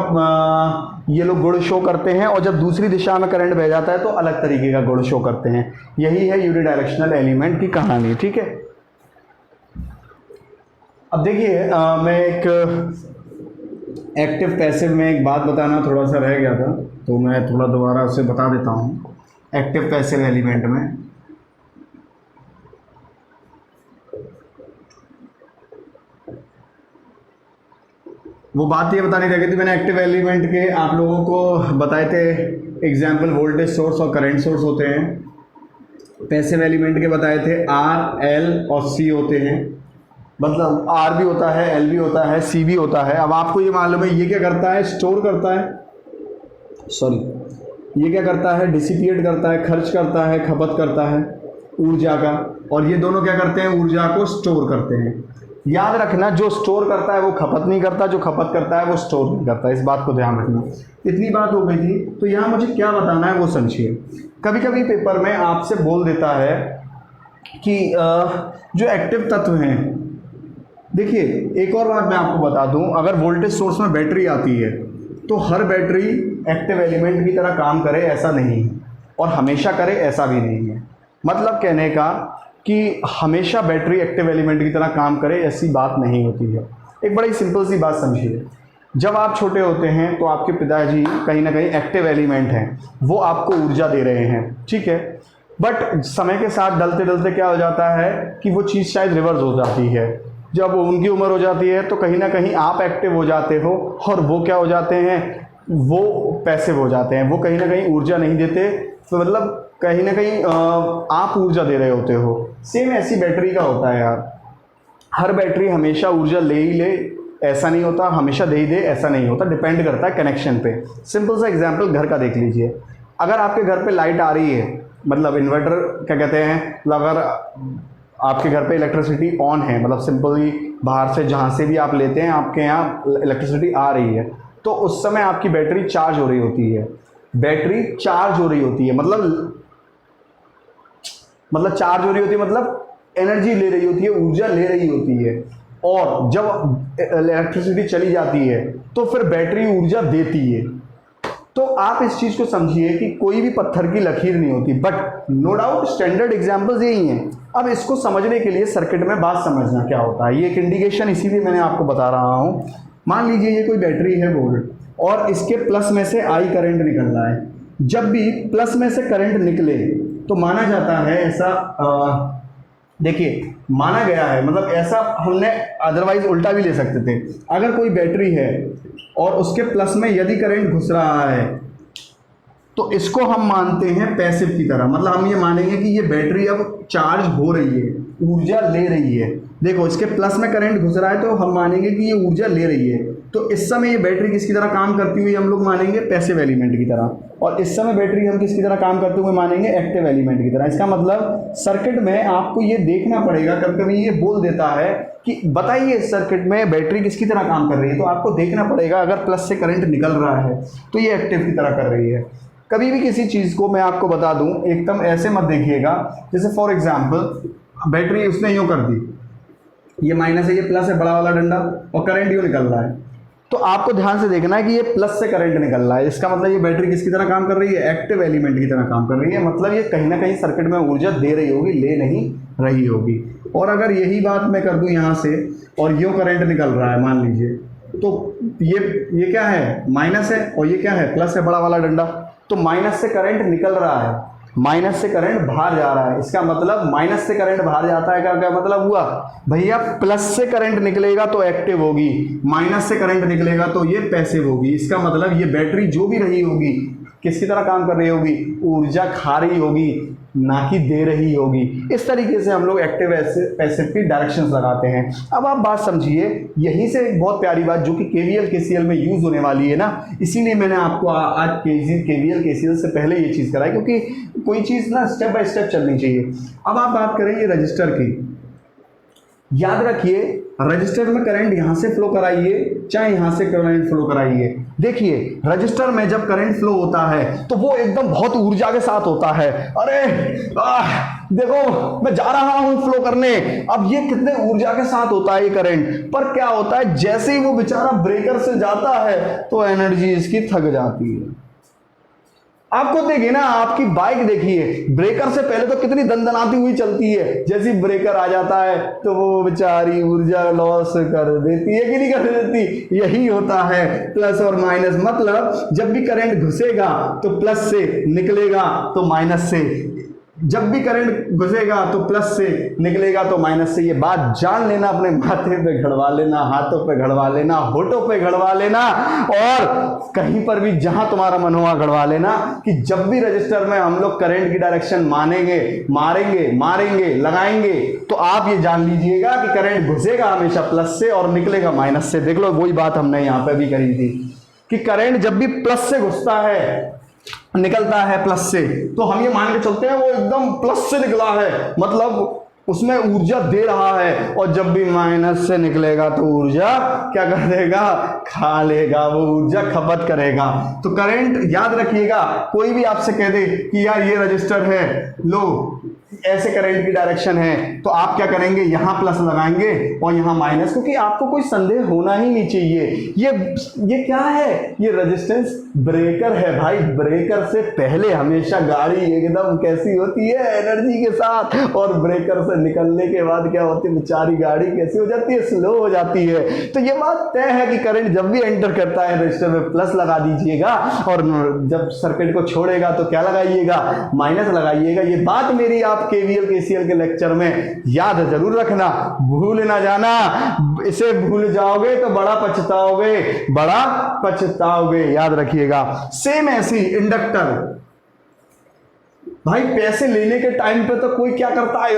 ये लोग गुण शो करते हैं, और जब दूसरी दिशा में करंट बह जाता है तो अलग तरीके का गुण शो करते हैं। यही है यूनिडायरेक्शनल एलिमेंट की कहानी, ठीक है। अब देखिए मैं एक एक्टिव पैसिव में एक बात बताना थोड़ा सा रह गया था, तो मैं थोड़ा दोबारा उसे बता देता हूँ। एक्टिव पैसिव एलिमेंट में वो बात ये बतानी रह गई थी, मैंने एक्टिव एलिमेंट के आप लोगों को बताए थे एग्जाम्पल, वोल्टेज सोर्स और करंट सोर्स होते हैं। पैसिव एलिमेंट के बताए थे आर, एल और सी होते हैं, मतलब आर भी होता है, एल भी होता है, सी भी होता है। अब आपको ये मालूम है ये क्या करता है, स्टोर करता है, सॉरी ये क्या करता है, डिसिपिएट करता है, खर्च करता है, खपत करता है ऊर्जा का, और ये दोनों क्या करते हैं, ऊर्जा को स्टोर करते हैं। याद रखना जो स्टोर करता है वो खपत नहीं करता, जो खपत करता है वो स्टोर नहीं करता, इस बात को ध्यान रखना। इतनी बात हो गई थी, तो यहाँ मुझे क्या बताना है वो समझिए। कभी कभी पेपर में आपसे बोल देता है कि जो एक्टिव तत्व हैं, देखिए एक और बात मैं आपको बता दूं, अगर वोल्टेज सोर्स में बैटरी आती है तो हर बैटरी एक्टिव एलिमेंट की तरह काम करे ऐसा नहीं है, और हमेशा करे ऐसा भी नहीं है। मतलब कहने का कि हमेशा बैटरी एक्टिव एलिमेंट की तरह काम करे ऐसी बात नहीं होती है। एक बड़ी सिंपल सी बात समझिए, जब आप छोटे होते हैं तो आपके पिताजी कहीं ना कहीं एक्टिव एलिमेंट हैं, वो आपको ऊर्जा दे रहे हैं, ठीक है। बट समय के साथ डलते डलते क्या हो जाता है कि वो चीज़ शायद रिवर्स हो जाती है। जब उनकी उम्र हो जाती है तो कहीं ना कहीं आप एक्टिव हो जाते हो और वो क्या हो जाते हैं, वो पैसिव हो जाते हैं, वो कहीं ना कहीं ऊर्जा नहीं देते, तो मतलब कहीं ना कहीं आप ऊर्जा दे रहे होते हो। सेम ऐसी बैटरी का होता है यार, हर बैटरी हमेशा ऊर्जा ले ही ले ऐसा नहीं होता, हमेशा दे ही दे ऐसा नहीं होता, डिपेंड करता है कनेक्शन पे। सिंपल सा एग्जांपल घर का देख लीजिए, अगर आपके घर पे लाइट आ रही है, मतलब इन्वर्टर क्या कहते हैं, अगर आपके घर पे इलेक्ट्रिसिटी ऑन है, मतलब सिंपली बाहर से जहाँ से भी आप लेते हैं आपके यहाँ इलेक्ट्रिसिटी आ रही है, तो उस समय आपकी बैटरी चार्ज हो रही होती है। बैटरी चार्ज हो रही होती है मतलब चार्ज हो रही होती है, मतलब एनर्जी ले रही होती है, ऊर्जा ले रही होती है। और जब इलेक्ट्रिसिटी चली जाती है तो फिर बैटरी ऊर्जा देती है। तो आप इस चीज़ को समझिए कि कोई भी पत्थर की लकीर नहीं होती, but no doubt standard examples यही हैं। अब इसको समझने के लिए सर्किट में बात समझना क्या होता है, ये एक इंडिकेशन इसीलिए मैंने आपको बता रहा हूँ। मान लीजिए ये कोई बैटरी है वोल्ट, और इसके प्लस में से आई करंट निकल रहा है। जब भी प्लस में से करंट निकले तो माना जाता है ऐसा, देखिए माना गया है, मतलब ऐसा हमने अदरवाइज उल्टा भी ले सकते थे। अगर कोई बैटरी है और उसके प्लस में यदि करंट घुस रहा है तो इसको हम मानते हैं पैसिव की तरह, मतलब हम ये मानेंगे कि ये बैटरी अब चार्ज हो रही है, ऊर्जा ले रही है। देखो इसके प्लस में करंट घुस रहा है तो हम मानेंगे कि ये ऊर्जा ले रही है, तो इस समय ये बैटरी किसकी तरह काम करती हुई हम लोग मानेंगे, पैसिव एलिमेंट की तरह। और इस समय बैटरी हम किसकी तरह काम करते हुए मानेंगे, एक्टिव एलिमेंट की तरह। इसका मतलब सर्किट में आपको ये देखना पड़ेगा, कभी कभी ये बोल देता है कि बताइए इस सर्किट में बैटरी किसकी तरह काम कर रही है, तो आपको देखना पड़ेगा अगर प्लस से करंट निकल रहा है तो ये एक्टिव की तरह कर रही है। कभी भी किसी चीज़ को मैं आपको बता दूं एकदम ऐसे मत देखिएगा, जैसे फॉर एग्जांपल बैटरी उसने यूँ कर दी, ये माइनस है ये प्लस है, बड़ा वाला डंडा, और करंट यूँ निकल रहा है, तो आपको ध्यान से देखना है कि ये प्लस से करंट निकल रहा है। इसका मतलब ये बैटरी किसकी तरह काम कर रही है, एक्टिव एलिमेंट की तरह काम कर रही है। मतलब ये कहीं ना कहीं सर्किट में ऊर्जा दे रही होगी, ले नहीं रही होगी। और अगर यही बात मैं कर दूं यहाँ से और यूँ करंट निकल रहा है, मान लीजिए तो ये क्या है, माइनस है, और ये क्या है, प्लस है, बड़ा वाला डंडा। तो माइनस से करंट निकल रहा है, माइनस से करंट बाहर जा रहा है। इसका मतलब माइनस से करंट बाहर जाता है, क्या क्या मतलब हुआ भैया, प्लस से करंट निकलेगा तो एक्टिव होगी, माइनस से करंट निकलेगा तो ये पैसिव होगी। इसका मतलब ये बैटरी जो भी रही होगी किसकी तरह काम कर रही होगी, ऊर्जा खा रही होगी, ना कि दे रही होगी। इस तरीके से हम लोग एक्टिव पैसिव की डायरेक्शंस लगाते हैं। अब आप बात समझिए, यहीं से एक बहुत प्यारी बात जो कि केवीएल केसीएल में यूज होने वाली है ना, इसीलिए मैंने आपको आज केवीएल केसीएल से पहले ये चीज कराई, क्योंकि कोई चीज ना स्टेप बाय स्टेप चलनी चाहिए। अब आप बात करेंगे रजिस्टर की, याद रखिए रजिस्टर में करंट यहां से फ्लो कराइए चाहे यहां से करंट फ्लो कराइए, देखिए रजिस्टर में जब करंट फ्लो होता है तो वो एकदम बहुत ऊर्जा के साथ होता है। अरे देखो मैं जा रहा हूं फ्लो करने, अब ये कितने ऊर्जा के साथ होता है ये करंट, पर क्या होता है जैसे ही वो बेचारा ब्रेकर से जाता है तो एनर्जी इसकी थक जाती है। आपको देखिए ना, आपकी बाइक देखिए, ब्रेकर से पहले तो कितनी दंदनाती हुई चलती है, जैसे ही ब्रेकर आ जाता है तो वो बेचारी ऊर्जा लॉस कर देती है कि नहीं कर देती। यही होता है प्लस और माइनस, मतलब जब भी करंट घुसेगा तो प्लस से निकलेगा तो माइनस से, जब भी करंट घुसेगा तो प्लस से निकलेगा तो माइनस से। ये बात जान लेना, अपने माथे पे घड़वा लेना, हाथों पे घड़वा लेना, होठों पे घड़वा लेना, और कहीं पर भी जहां तुम्हारा मन हुआ घड़वा लेना कि जब भी रजिस्टर में हम लोग करंट की डायरेक्शन मारेंगे लगाएंगे तो आप ये जान लीजिएगा कि करंट घुसेगा हमेशा प्लस से और निकलेगा माइनस से। देख लो वही बात हमने यहां पे भी करी थी कि करंट जब भी प्लस से घुसता है निकलता है प्लस से, तो हम ये मान के चलते हैं वो एकदम प्लस से निकला है, मतलब उसमें ऊर्जा दे रहा है, और जब भी माइनस से निकलेगा तो ऊर्जा क्या कर देगा, खा लेगा, वो ऊर्जा खपत करेगा। तो करंट याद रखिएगा, कोई भी आपसे कह दे कि यार ये रजिस्टर है, लो ऐसे करंट की डायरेक्शन है, तो आप क्या करेंगे, यहां प्लस लगाएंगे और यहां माइनस, क्योंकि आपको कोई संदेह होना ही नहीं चाहिए। ये क्या है, ये रेजिस्टेंस ब्रेकर है भाई। ब्रेकर से पहले हमेशा गाड़ी एकदम कैसी होती है, एनर्जी के साथ, और ब्रेकर से निकलने के बाद क्या होती है, बेचारी गाड़ी कैसी हो जाती है, स्लो हो जाती है। तो ये बात तय है कि करंट जब भी एंटर करता है रजिस्टर में प्लस लगा दीजिएगा, और जब सर्किट को छोड़ेगा तो क्या लगाइएगा, माइनस लगाइएगा। ये बात मेरी आप केवीएल केसीएल के लेक्चर में याद जरूर रखना, भूल ना जाना। इसे भूल जाओगे तो बड़ा पछताओगे, याद रखिएगा। सेम ऐसी इंडक्टर, भाई पैसे लेने के टाइम पे तो कोई क्या करता है,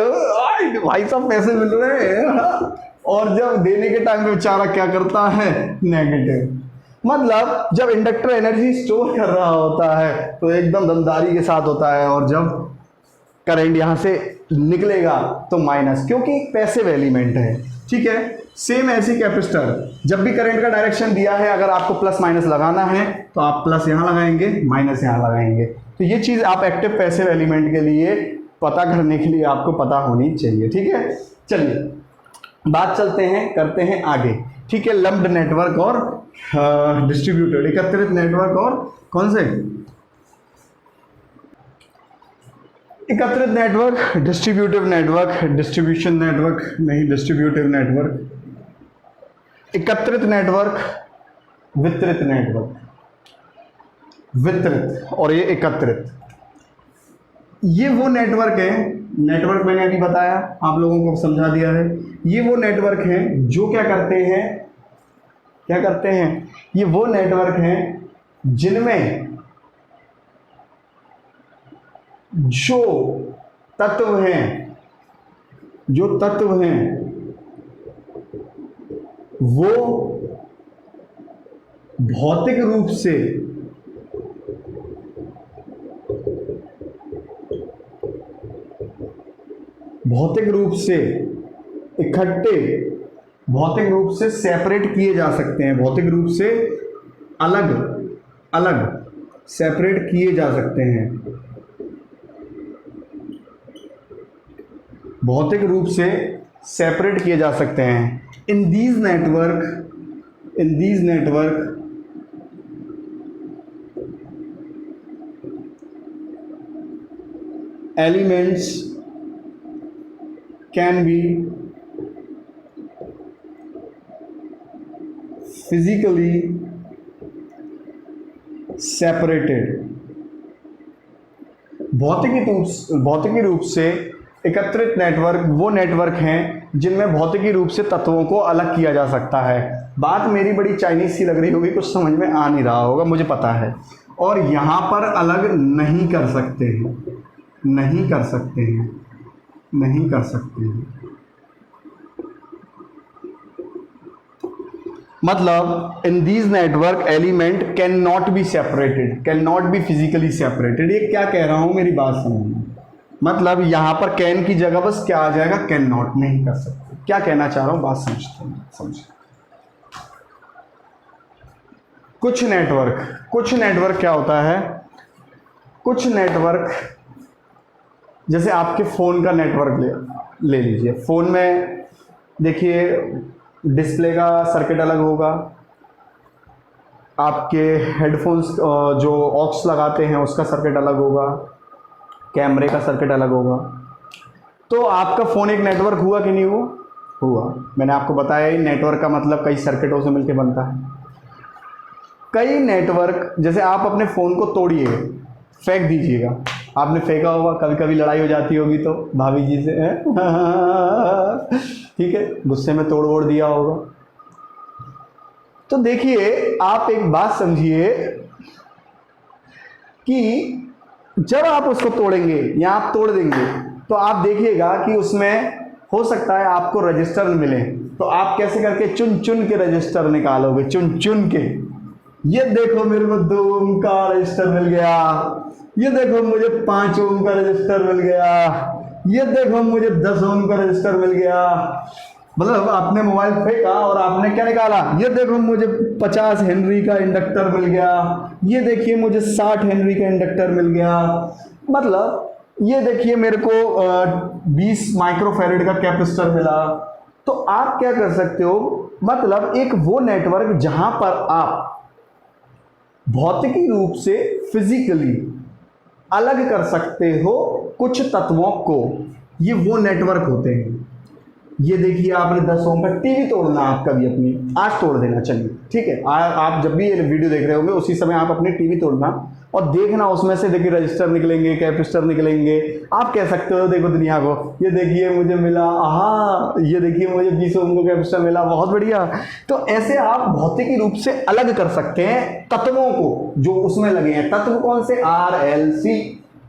भाई साहब पैसे मिल रहे हैं, और जब देने के टाइम पे बेचारा क्या करता है, नेगेटिव। मतलब जब इंडक्टर एनर्जी स्टोर कर रहा होता है तो एकदम दमदारी के साथ होता है, और जब करंट यहां से निकलेगा तो माइनस, क्योंकि पैसिव एलिमेंट है, ठीक है। सेम ऐसी कैपेसिटर, जब भी करंट का डायरेक्शन दिया है, अगर आपको प्लस माइनस लगाना है तो आप प्लस यहां लगाएंगे, माइनस यहां लगाएंगे। तो ये चीज आप एक्टिव पैसिव एलिमेंट के लिए पता करने के लिए आपको पता होनी चाहिए, ठीक है। चलिए बात करते हैं आगे, ठीक है। लम्प्ड नेटवर्क और डिस्ट्रीब्यूटेड, एकत्रित नेटवर्क और कौन से, एकत्रित network, distributive network, distribution network नहीं, डिस्ट्रीब्यूटिव नेटवर्क, एकत्रित नेटवर्क, वितरित नेटवर्क, वितरित और ये एकत्रित, ये वो नेटवर्क है, नेटवर्क मैंने अभी बताया, आप लोगों को समझा दिया है। ये वो नेटवर्क हैं जो क्या करते हैं, ये वो नेटवर्क हैं जिनमें जो तत्व हैं वो भौतिक रूप से इकट्ठे, भौतिक रूप से सेपरेट किए जा सकते हैं, भौतिक रूप से अलग सेपरेट किए जा सकते हैं, भौतिक रूप से सेपरेट किए जा सकते हैं। In these network elements can be physically separated, भौतिकी रूप से एकत्रित नेटवर्क वो नेटवर्क हैं जिनमें भौतिकी रूप से तत्वों को अलग किया जा सकता है। बात मेरी बड़ी चाइनीज सी लग रही होगी, कुछ समझ में आ नहीं रहा होगा, मुझे पता है। और यहाँ पर अलग नहीं कर सकते हैं, नहीं कर सकते हैं, नहीं कर सकते हैं। मतलब in these network element can not be separated, can not be physically separated. ये क्या कह रहा हूं, मेरी बात समझना। मतलब यहां पर कैन की जगह बस क्या आ जाएगा, कैन नॉट, नहीं कर सकते। क्या कहना चाह रहा हूं, बात समझते हैं, समझे। कुछ नेटवर्क क्या होता है, कुछ नेटवर्क जैसे आपके फ़ोन का नेटवर्क ले लीजिए। फ़ोन में देखिए डिस्प्ले का सर्किट अलग होगा, आपके हेडफोन्स जो ऑक्स लगाते हैं उसका सर्किट अलग होगा, कैमरे का सर्किट अलग होगा। तो आपका फ़ोन एक नेटवर्क हुआ कि नहीं हुआ? मैंने आपको बताया ही, नेटवर्क का मतलब कई सर्किटों से मिलकर बनता है। कई नेटवर्क, जैसे आप अपने फ़ोन को तोड़िए, फेंक दीजिएगा, आपने फेंका होगा, कभी कभी लड़ाई हो जाती होगी तो भाभी जी से ठीक है, गुस्से में तोड़ वोड़ दिया होगा। तो देखिए आप एक बात समझिए कि जब आप उसको तोड़ेंगे या आप तोड़ देंगे तो आप देखिएगा कि उसमें हो सकता है आपको रजिस्टर मिले। तो आप कैसे करके चुन चुन के रजिस्टर निकालोगे, चुन चुन के। ये देखो मेरे को 2 ओम का रजिस्टर मिल गया, ये देखो मुझे 5 ओम का रजिस्टर मिल गया, ये देखो मुझे 10 ओम का रजिस्टर मिल गया। मतलब आपने मोबाइल फेंका और आपने क्या निकाला, ये देखो मुझे 50 हेनरी का इंडक्टर मिल गया, ये देखिए मुझे 60 हेनरी का इंडक्टर मिल गया। मतलब ये देखिए मेरे को 20 माइक्रोफैरेड का कैपेसिटर मिला। तो आप क्या कर सकते हो, मतलब एक वो नेटवर्क जहां पर आप भौतिकी रूप से फिजिकली अलग कर सकते हो कुछ तत्वों को, ये वो नेटवर्क होते हैं। ये देखिए आपने 10 ओम का टीवी तोड़ना, आप कभी अपनी आज तोड़ देना, चलिए ठीक है। आप जब भी ये वीडियो देख रहे होंगे उसी समय आप अपनी टीवी तोड़ना और देखना उसमें से देखिए रजिस्टर निकलेंगे, कैपेसिटर निकलेंगे। आप कह सकते हो देखो दुनिया को, ये देखिए मुझे मिला, हाँ ये देखिए मुझे 20 ओम का कैपेसिटर मिला, बहुत बढ़िया। तो ऐसे आप भौतिकी रूप से अलग कर सकते हैं तत्वों को जो उसमें लगे हैं। तत्व कौन से, RLC,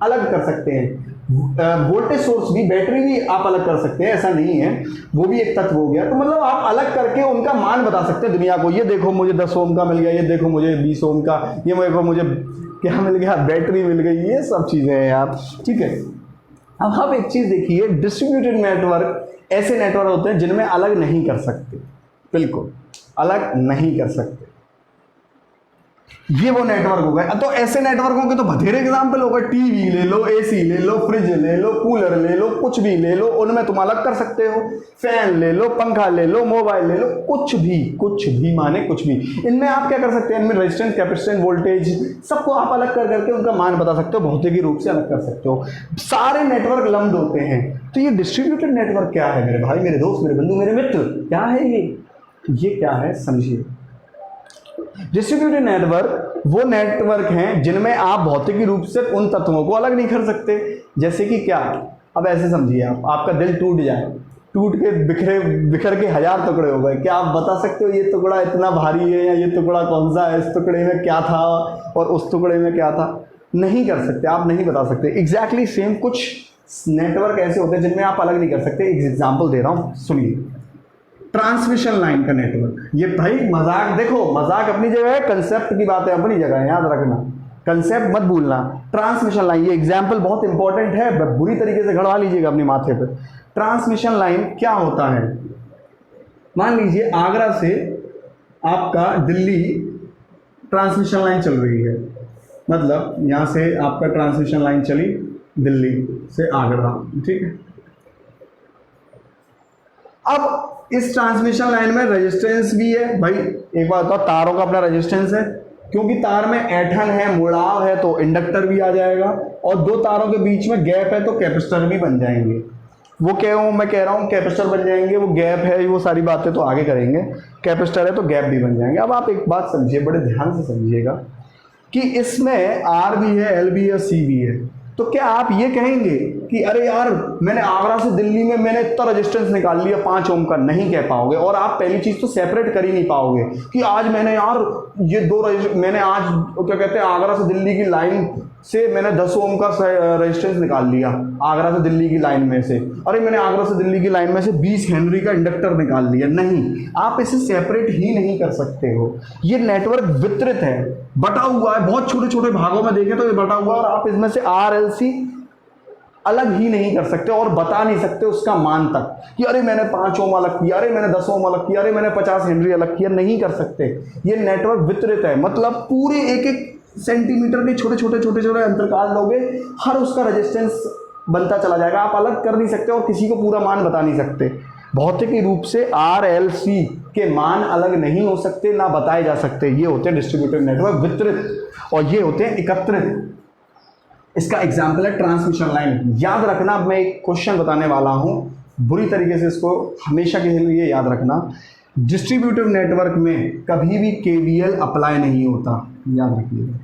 अलग कर सकते हैं। वोल्टेज सोर्स भी, बैटरी भी आप अलग कर सकते हैं, ऐसा नहीं है, वो भी एक तत्व हो गया। तो मतलब आप अलग करके उनका मान बता सकते हैं दुनिया को। ये देखो मुझे 10 ओम का मिल गया, ये देखो मुझे 20 ओम का, ये देखो मुझे क्या मिल गया, बैटरी मिल गई, ये सब चीज़ें हैं यार, ठीक है। अब आप एक चीज़ देखिए, डिस्ट्रीब्यूटेड नेटवर्क ऐसे नेटवर्क होते हैं जिनमें अलग नहीं कर सकते, बिल्कुल अलग नहीं कर सकते। ये वो नेटवर्क हो गए। तो ऐसे नेटवर्कों के तो बथेरे एग्जाम्पल हो गए, टीवी ले लो, AC ले लो, फ्रिज ले लो, कूलर ले लो, कुछ भी ले लो, उनमें तुम अलग कर सकते हो। फैन ले लो, पंखा ले लो, मोबाइल ले लो, कुछ भी माने कुछ भी। इनमें आप क्या कर सकते हैं, इनमें रेजिस्टेंस, कैपेसिटेंस, वोल्टेज, सबको आप अलग कर करके उनका मान बता सकते हो, भौतिकी रूप से अलग कर सकते हो। सारे नेटवर्क लम्ब होते हैं। तो ये डिस्ट्रीब्यूटेड नेटवर्क क्या है मेरे भाई, मेरे दोस्त, मेरे बंधु, मेरे मित्र, क्या है ये क्या है, समझिए। डिस्ट्रीब्यूटेड नेटवर्क वो नेटवर्क हैं जिनमें आप भौतिकी रूप से उन तत्वों को अलग नहीं कर सकते। जैसे कि क्या, अब ऐसे समझिए, आपका दिल टूट जाए, टूट के बिखर के 1000 टुकड़े हो गए, क्या आप बता सकते हो ये टुकड़ा इतना भारी है या ये टुकड़ा कौन सा है, इस टुकड़े में क्या था और उस टुकड़े में क्या था? नहीं कर सकते, आप नहीं बता सकते। एग्जैक्टली सेम कुछ नेटवर्क ऐसे होते हैं जिनमें आप अलग नहीं कर सकते। एक एग्जाम्पल दे रहा हूँ, सुनिए। ट्रांसमिशन लाइन का नेटवर्क, ये भाई मजाक, देखो मजाक अपनी जगह है, कंसेप्ट की बात है अपनी जगह है, याद रखना, कंसेप्ट मत भूलना। ट्रांसमिशन लाइन, ये एग्जाम्पल बहुत इंपॉर्टेंट है, बुरी तरीके से गड़वा लीजिएगा अपने माथे पे। ट्रांसमिशन लाइन क्या होता है, मान लीजिए आगरा से आपका दिल्ली ट्रांसमिशन लाइन चल रही है, मतलब यहाँ से आपका ट्रांसमिशन लाइन चली दिल्ली से आगरा, ठीक है। अब इस ट्रांसमिशन लाइन में रेजिस्टेंस भी है भाई, एक बात बताओ, तारों का अपना रेजिस्टेंस है, क्योंकि तार में ऐंठन है, मुड़ाव है, तो इंडक्टर भी आ जाएगा, और 2 तारों के बीच में गैप है तो कैपेसिटर भी बन जाएंगे। वो क्यों मैं कह रहा हूँ कैपेसिटर बन जाएंगे, वो गैप है, वो सारी बातें तो आगे करेंगे। कैपेसिटर है तो गैप भी बन जाएंगे। अब आप एक बात समझिए, बड़े ध्यान से समझिएगा कि इसमें आर भी है, एल भी है, सी भी है। तो क्या आप ये कहेंगे कि अरे यार मैंने आगरा से दिल्ली में मैंने इतना रेजिस्टेंस निकाल लिया 5 ओम का? नहीं कह पाओगे। और आप पहली चीज तो सेपरेट कर ही नहीं पाओगे कि आज मैंने यार ये मैंने आज क्या कहते हैं आगरा से दिल्ली की लाइन से मैंने 10 ओम का रेजिस्टेंस निकाल लिया आगरा से दिल्ली की लाइन में से, अरे मैंने आगरा से दिल्ली की लाइन में से 20 हेनरी का इंडक्टर निकाल लिया। नहीं, आप इसे सेपरेट ही नहीं कर सकते हो। ये नेटवर्क वितरित है, बटा हुआ है, बहुत छोटे छोटे भागों में देखें तो ये बटा हुआ है, और आप इसमें से आर एल सी अलग ही नहीं कर सकते और बता नहीं सकते उसका मान तक कि अरे मैंने 5 ओम अलग किया, अरे मैंने 10 ओम अलग किया, अरे मैंने 50 हेनरी अलग किया। नहीं कर सकते। ये नेटवर्क वितरित है, मतलब पूरे एक एक सेंटीमीटर के छोटे छोटे अंतराल लोगे, हर उसका रेजिस्टेंस बनता चला जाएगा। आप अलग कर नहीं सकते और किसी को पूरा मान बता नहीं सकते। भौतिकी रूप से आर एल सी के मान अलग नहीं हो सकते, ना बताए जा सकते। ये होते हैं डिस्ट्रीब्यूटेड नेटवर्क वितरित, और ये होते हैं एकत्रित। इसका एग्जाम्पल है ट्रांसमिशन लाइन। याद रखना, अब मैं एक क्वेश्चन बताने वाला हूं, बुरी तरीके से इसको हमेशा के लिए याद रखना। डिस्ट्रीब्यूटिव नेटवर्क में कभी भी केवीएल अप्लाई नहीं होता, याद रखिएगा।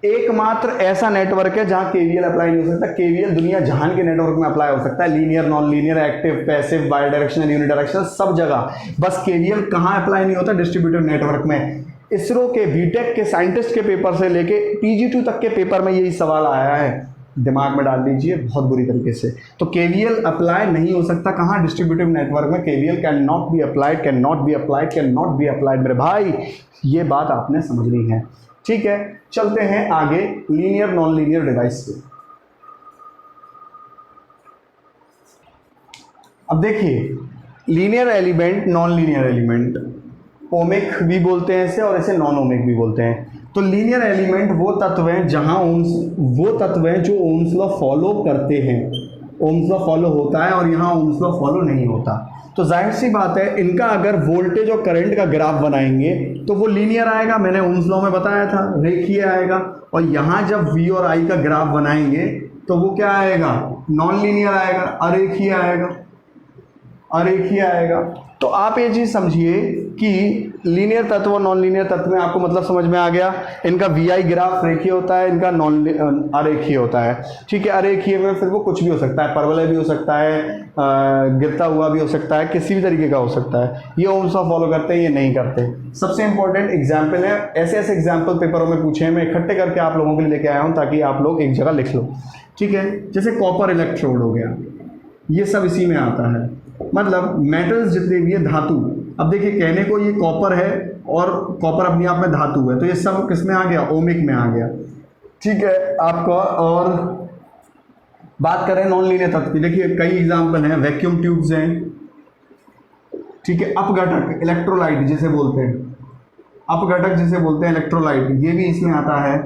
एकमात्र ऐसा नेटवर्क है जहां केवीएल अप्लाई नहीं हो सकता। केवीएल दुनिया जहान के नेटवर्क में अप्लाई हो सकता है, linear, non linear, active, passive, by directional, unidirectional, सब जगह। बस केवीएल कहां अप्लाई नहीं होता? डिस्ट्रीब्यूटिव नेटवर्क में। इसरो के बीटेक के साइंटिस्ट के पेपर से लेके PG2 तक के पेपर में यही सवाल आया है, दिमाग में डाल दीजिए बहुत बुरी तरीके से। तो केवीएल अप्लाई नहीं हो सकता कहाँ? डिस्ट्रीब्यूटिव नेटवर्क में। KVL can not be applied, can not be applied, can not be applied. मेरे भाई ये बात आपने समझनी है, ठीक है। चलते हैं आगे लीनियर नॉन लीनियर डिवाइस पे। अब देखिए, linear element, non linear element, ohmic भी बोलते हैं इसे और इसे नॉन ओमिक भी बोलते हैं। तो लीनियर एलिमेंट वो तत्व हैं जहां वो तत्व हैं जो ओम्स लॉ फॉलो करते हैं। ओम्स लॉ फॉलो होता है और यहाँ ओम्स लॉ फॉलो नहीं होता। तो जाहिर सी बात है, इनका अगर वोल्टेज और करंट का ग्राफ बनाएंगे तो वो लीनियर आएगा, मैंने ओम्स लॉ में बताया था, रेखीय आएगा। और यहाँ जब V और I का ग्राफ बनाएंगे तो वो क्या आएगा? नॉन लीनियर आएगा, अरेखीय आएगा, अरेखीय आएगा। तो आप ये चीज़ समझिए कि लीनियर तत्व और नॉन लीनियर तत्व में आपको मतलब समझ में आ गया। इनका VI ग्राफ रेखीय होता है, इनका नॉन अरेखीय होता है, ठीक है। अरेखीय में फिर वो कुछ भी हो सकता है, परवलय भी हो सकता है, गिरता हुआ भी हो सकता है, किसी भी तरीके का हो सकता है। ये ओम्स लॉ फॉलो करते हैं, ये नहीं करते। सबसे इंपॉर्टेंट एग्जाम्पल है, ऐसे ऐसे एग्जाम्पल पेपरों में पूछे हैं, मैं इकट्ठे करके आप लोगों के लिए लेके आया हूँ ताकि आप लोग एक जगह लिख लो, ठीक है। जैसे कॉपर इलेक्ट्रोड हो गया, ये सब इसी में आता है। मतलब मेटल्स जितने भी है, धातु। अब देखिए, कहने को ये कॉपर है और कॉपर अपने आप में धातु है, तो ये सब किस में आ गया? ओमिक में आ गया, ठीक है आपका। और बात करें नॉन लीनियर तत्व की, देखिए कई एग्जाम्पल हैं। वैक्यूम ट्यूब्स हैं, ठीक है। अपघटक, इलेक्ट्रोलाइट जिसे बोलते हैं, अपघटक जिसे बोलते हैं इलेक्ट्रोलाइट, ये भी इसमें आता है,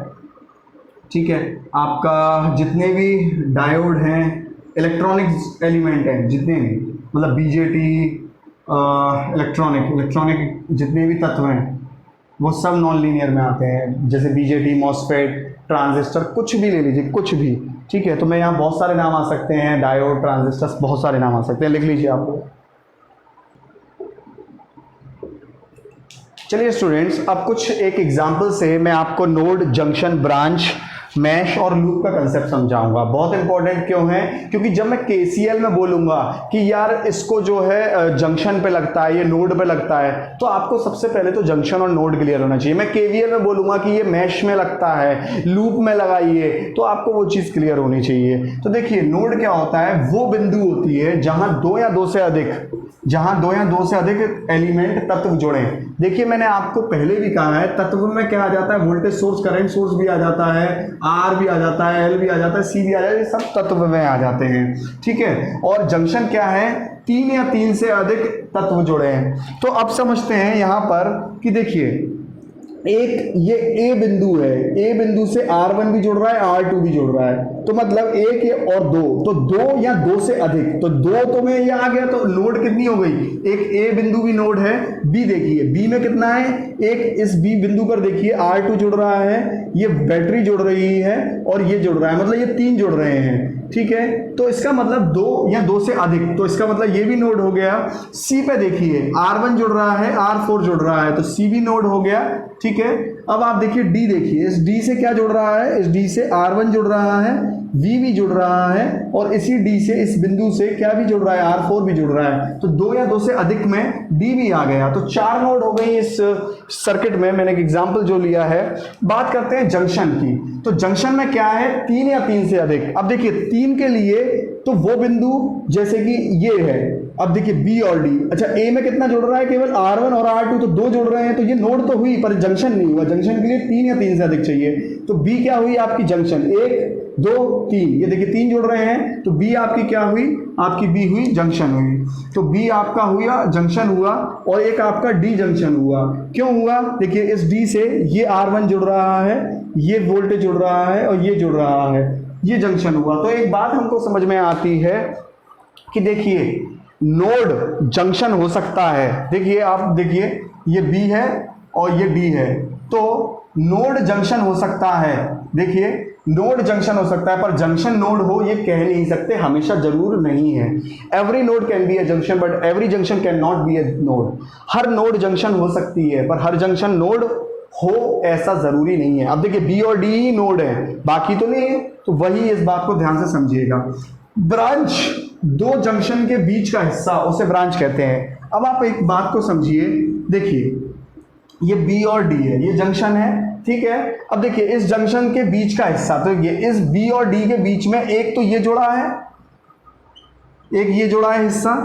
ठीक है। आपका जितने भी डायोड हैं, इलेक्ट्रॉनिक्स एलिमेंट हैं जितने भी, मतलब बीजेटी, इलेक्ट्रॉनिक जितने भी तत्व हैं वो सब नॉन लीनियर में आते हैं। जैसे बीजेटी, मॉसफेट, ट्रांजिस्टर, कुछ भी ले लीजिए, कुछ भी, ठीक है। तो मैं यहाँ बहुत सारे नाम आ सकते हैं, डायोड, ट्रांजिस्टर, बहुत सारे नाम आ सकते हैं, लिख लीजिए आप लोग। चलिए स्टूडेंट्स, अब कुछ एक एग्जाम्पल से मैं आपको नोड, जंक्शन, ब्रांच, मैश और लूप का कंसेप्ट समझाऊंगा। बहुत इंपॉर्टेंट क्यों है? क्योंकि जब मैं केसीएल में बोलूंगा कि यार इसको जो है जंक्शन पे लगता है, ये नोड पे लगता है, तो आपको सबसे पहले तो जंक्शन और नोड क्लियर होना चाहिए। मैं केवीएल में बोलूंगा कि ये मैश में लगता है, लूप में लगाइए, तो आपको वो चीज़ क्लियर होनी चाहिए। तो देखिए, नोड क्या होता है? वो बिंदु होती है जहां दो या दो से अधिक एलिमेंट, तत्व जुड़े। देखिए, मैंने आपको पहले भी कहा है, तत्व में क्या आ जाता है? वोल्टेज सोर्स, करंट सोर्स भी आ जाता है, आर भी आ जाता है, एल भी आ जाता है, सी भी आ जाता है, ये सब तत्व में आ जाते हैं, ठीक है। और जंक्शन क्या है? 3 या 3 से अधिक तत्व जुड़े हैं। तो अब समझते हैं यहाँ पर कि देखिए, एक ये ए बिंदु है, ए बिंदु से R1 भी जुड़ रहा है, R2 भी जुड़ रहा है, तो मतलब एक और दो, तो दो या दो से अधिक, तो दो तो में ये आ गया, तो नोड कितनी हो गई, एक ए बिंदु भी नोड है, बी देखिए बी में कितना है, एक इस बी बिंदु पर देखिए R2 जुड़ रहा है, ये बैटरी जुड़ रही है और ये जुड़ रहा है, मतलब ये तीन जुड़ रहे हैं, ठीक है। तो इसका मतलब दो या दो से अधिक, तो इसका मतलब ये भी नोड हो गया। सी पे देखिए R1 जुड़ रहा है, R4 जुड़ रहा है, तो सी भी नोड हो गया, ठीक है। अब आप देखिए डी, देखिए इस डी से क्या जुड़ रहा है, इस डी से R1 जुड़ रहा है, V भी जुड़ रहा है, और इसी डी से इस बिंदु से क्या भी जुड़ रहा है, R4 भी जुड़ रहा है, तो दो या दो से अधिक में डी भी आ गया, तो चार नोड हो गई इस सर्किट में। मैंने एक एग्जांपल जो लिया है। बात करते हैं जंक्शन की, तो जंक्शन में क्या है, तीन या तीन से अधिक। अब देखिए तीन के लिए तो वो बिंदु जैसे कि ये है, अब देखिए बी और डी, अच्छा ए में कितना जुड़ रहा है, केवल R1 और R2, तो दो जुड़ रहे हैं, तो ये नोड तो हुई पर जंक्शन नहीं हुआ, जंक्शन के लिए तीन या तीन से अधिक चाहिए, तो बी क्या हुई आपकी जंक्शन, एक दो तीन, ये देखिए तीन जुड़ रहे हैं, तो बी आपकी क्या हुई, आपकी बी हुई जंक्शन हुई, तो बी आपका हुआ जंक्शन हुआ, और एक आपका डी जंक्शन हुआ। क्यों हुआ, देखिए इस डी से ये R1 जुड़ रहा है, ये वोल्टेज जुड़ रहा है और ये जुड़ रहा है, ये जंक्शन हुआ। तो एक बात हमको समझ में आती है कि देखिए नोड जंक्शन हो सकता है, देखिए आप देखिए ये बी है और ये डी है, तो नोड जंक्शन हो सकता है, देखिए नोड जंक्शन हो सकता है, पर जंक्शन नोड हो ये कह नहीं सकते, हमेशा जरूर नहीं है। Every node can be A junction but every junction can not be A node. Her node junction हो सकती है पर हर जंक्शन नोड हो ऐसा जरूरी नहीं है। अब देखिए बी और डी ही नोड है, बाकी तो नहीं है, तो वही इस बात को ध्यान से समझिएगा। ब्रांच, दो जंक्शन के बीच का हिस्सा उसे ब्रांच कहते हैं। अब आप एक बात को समझिए, देखिए ये बी और डी है, ये जंक्शन है, ठीक है। अब देखिए इस जंक्शन के बीच का हिस्सा, तो ये इस बी और डी के बीच में एक तो ये जुड़ा है, एक ये जुड़ा है हिस्सा,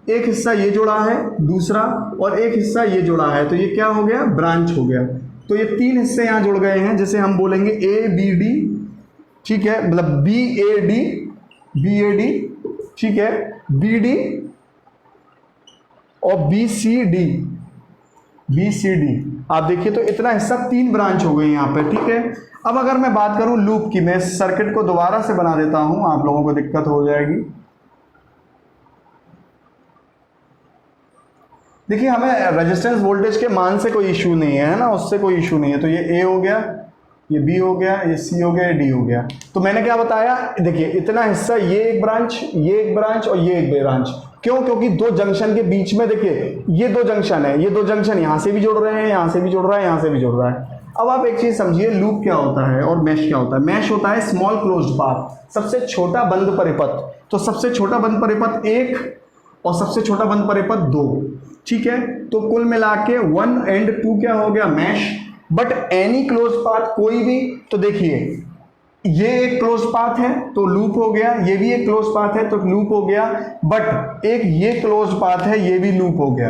एक हिस्सा ये जुड़ा है दूसरा, और एक हिस्सा ये जुड़ा है, तो ये क्या हो गया, ब्रांच हो गया। तो ये तीन हिस्से यहाँ जुड़ गए हैं, जैसे हम बोलेंगे ए बी डी, ठीक है, मतलब B A D, B A D, ठीक है, बी डी और B C D, B C D. आप देखिए तो इतना हिस्सा तीन ब्रांच हो गई यहाँ पे, ठीक है। अब अगर मैं बात करूं लूप की, मैं सर्किट को दोबारा से बना देता हूं, आप लोगों को दिक्कत हो जाएगी। देखिए हमें रेजिस्टेंस वोल्टेज के मान से कोई इशू नहीं है ना, उससे कोई इशू नहीं है। तो ये ए हो गया, ये बी हो गया, ये सी हो गया, ये डी हो गया। तो मैंने क्या बताया, देखिए इतना हिस्सा, ये एक ब्रांच, ये एक ब्रांच और ये एक ब्रांच। क्यों, क्योंकि दो जंक्शन के बीच में देखिए ये दो जंक्शन है, ये दो जंक्शन यहाँ से भी जुड़ रहे हैं, यहाँ से भी जुड़ रहा है, यहाँ से भी जुड़ रहा है। अब आप एक चीज समझिए, लूप क्या होता है और मैश क्या होता है। मैश होता है स्मॉल क्लोज्ड पाथ, सबसे छोटा बंद परिपथ। तो सबसे छोटा बंद परिपथ एक और सबसे छोटा बंद परिपथ दो, ठीक है। तो कुल मिला के 1 and 2 क्या हो गया, मैश। बट एनी क्लोज पाथ, कोई भी, तो देखिए ये एक क्लोज पाथ है तो लूप हो गया, ये भी एक क्लोज पाथ है तो लूप हो गया, बट एक ये क्लोज पाथ है, ये भी लूप हो गया।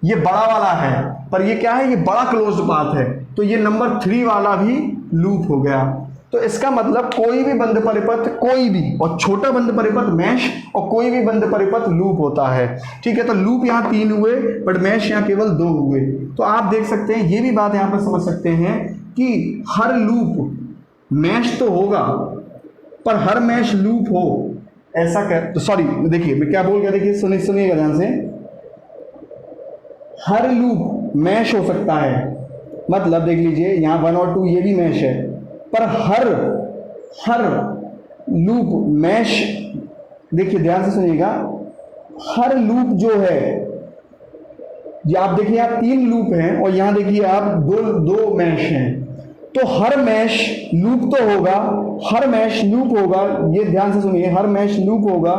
ये बड़ा वाला है, पर ये क्या है, ये बड़ा क्लोज पाथ है, तो ये नंबर 3 वाला भी लूप हो गया। तो इसका मतलब कोई भी बंद परिपथ, कोई भी, और छोटा बंद परिपथ मैश, और कोई भी बंद परिपथ लूप होता है, ठीक है। तो लूप यहाँ 3 हुए बट मैश यहाँ केवल 2 हुए। तो आप देख सकते हैं, ये भी बात यहाँ पर समझ सकते हैं कि हर लूप मैश तो होगा पर हर मैश लूप हो ऐसा तो सॉरी देखिए मैं क्या बोल गया, देखिए सुनिएगा ध्यान से। हर लूप मैश हो सकता है, मतलब देख लीजिए यहाँ 1 और 2 ये भी मैश है, पर हर लूप मैश, देखिए ध्यान से सुनिएगा, हर लूप जो है, ये आप देखिए यहाँ 3 लूप हैं और यहाँ देखिए आप दो मैश हैं, तो हर मैश लूप तो होगा, हर मैश लूप होगा, ये ध्यान से सुनिए, हर मैश लूप होगा,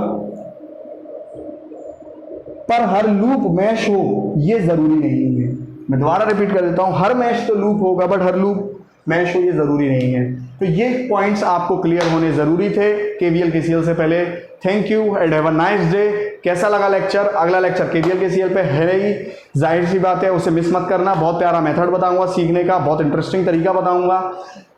पर हर लूप मैश हो ये जरूरी नहीं है। मैं दोबारा रिपीट कर देता हूं, हर मैश तो लूप होगा बट हर लूप मैश हो ये जरूरी नहीं है। तो ये पॉइंट्स आपको क्लियर होने जरूरी थे केवीएल केसीएल से पहले। Thank you and have a nice day. कैसा लगा लेक्चर? अगला लेक्चर केवीएल केसीएल पे है ही, जाहिर सी बात है, उसे मिस मत करना। बहुत प्यारा मेथड बताऊंगा सीखने का, बहुत इंटरेस्टिंग तरीका बताऊंगा।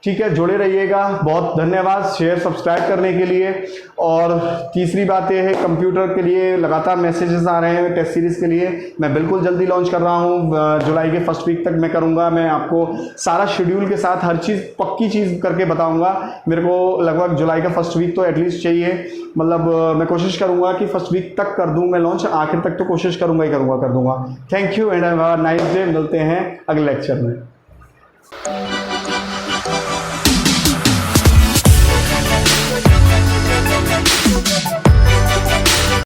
ठीक है, जुड़े रहिएगा। बहुत धन्यवाद शेयर सब्सक्राइब करने के लिए। और तीसरी बात यह है, कंप्यूटर के लिए लगातार मैसेजेस आ रहे हैं टेस्ट सीरीज़ के लिए। मैं बिल्कुल जल्दी लॉन्च कर रहा हूँ, जुलाई के फर्स्ट वीक तक मैं करूँगा। मैं आपको सारा शेड्यूल के साथ हर चीज़ पक्की चीज़ करके बताऊँगा। मेरे को लगभग जुलाई का फर्स्ट वीक तो एटलीस्ट चाहिए, मतलब मैं कोशिश करूँगा कि फर्स्ट वीक तक कर दूँ मैं लॉन्च, आखिर तक तो कोशिश करूँगा ही कर दूँगा। Thank you and have a nice day. मिलते हैं अगले लेक्चर में।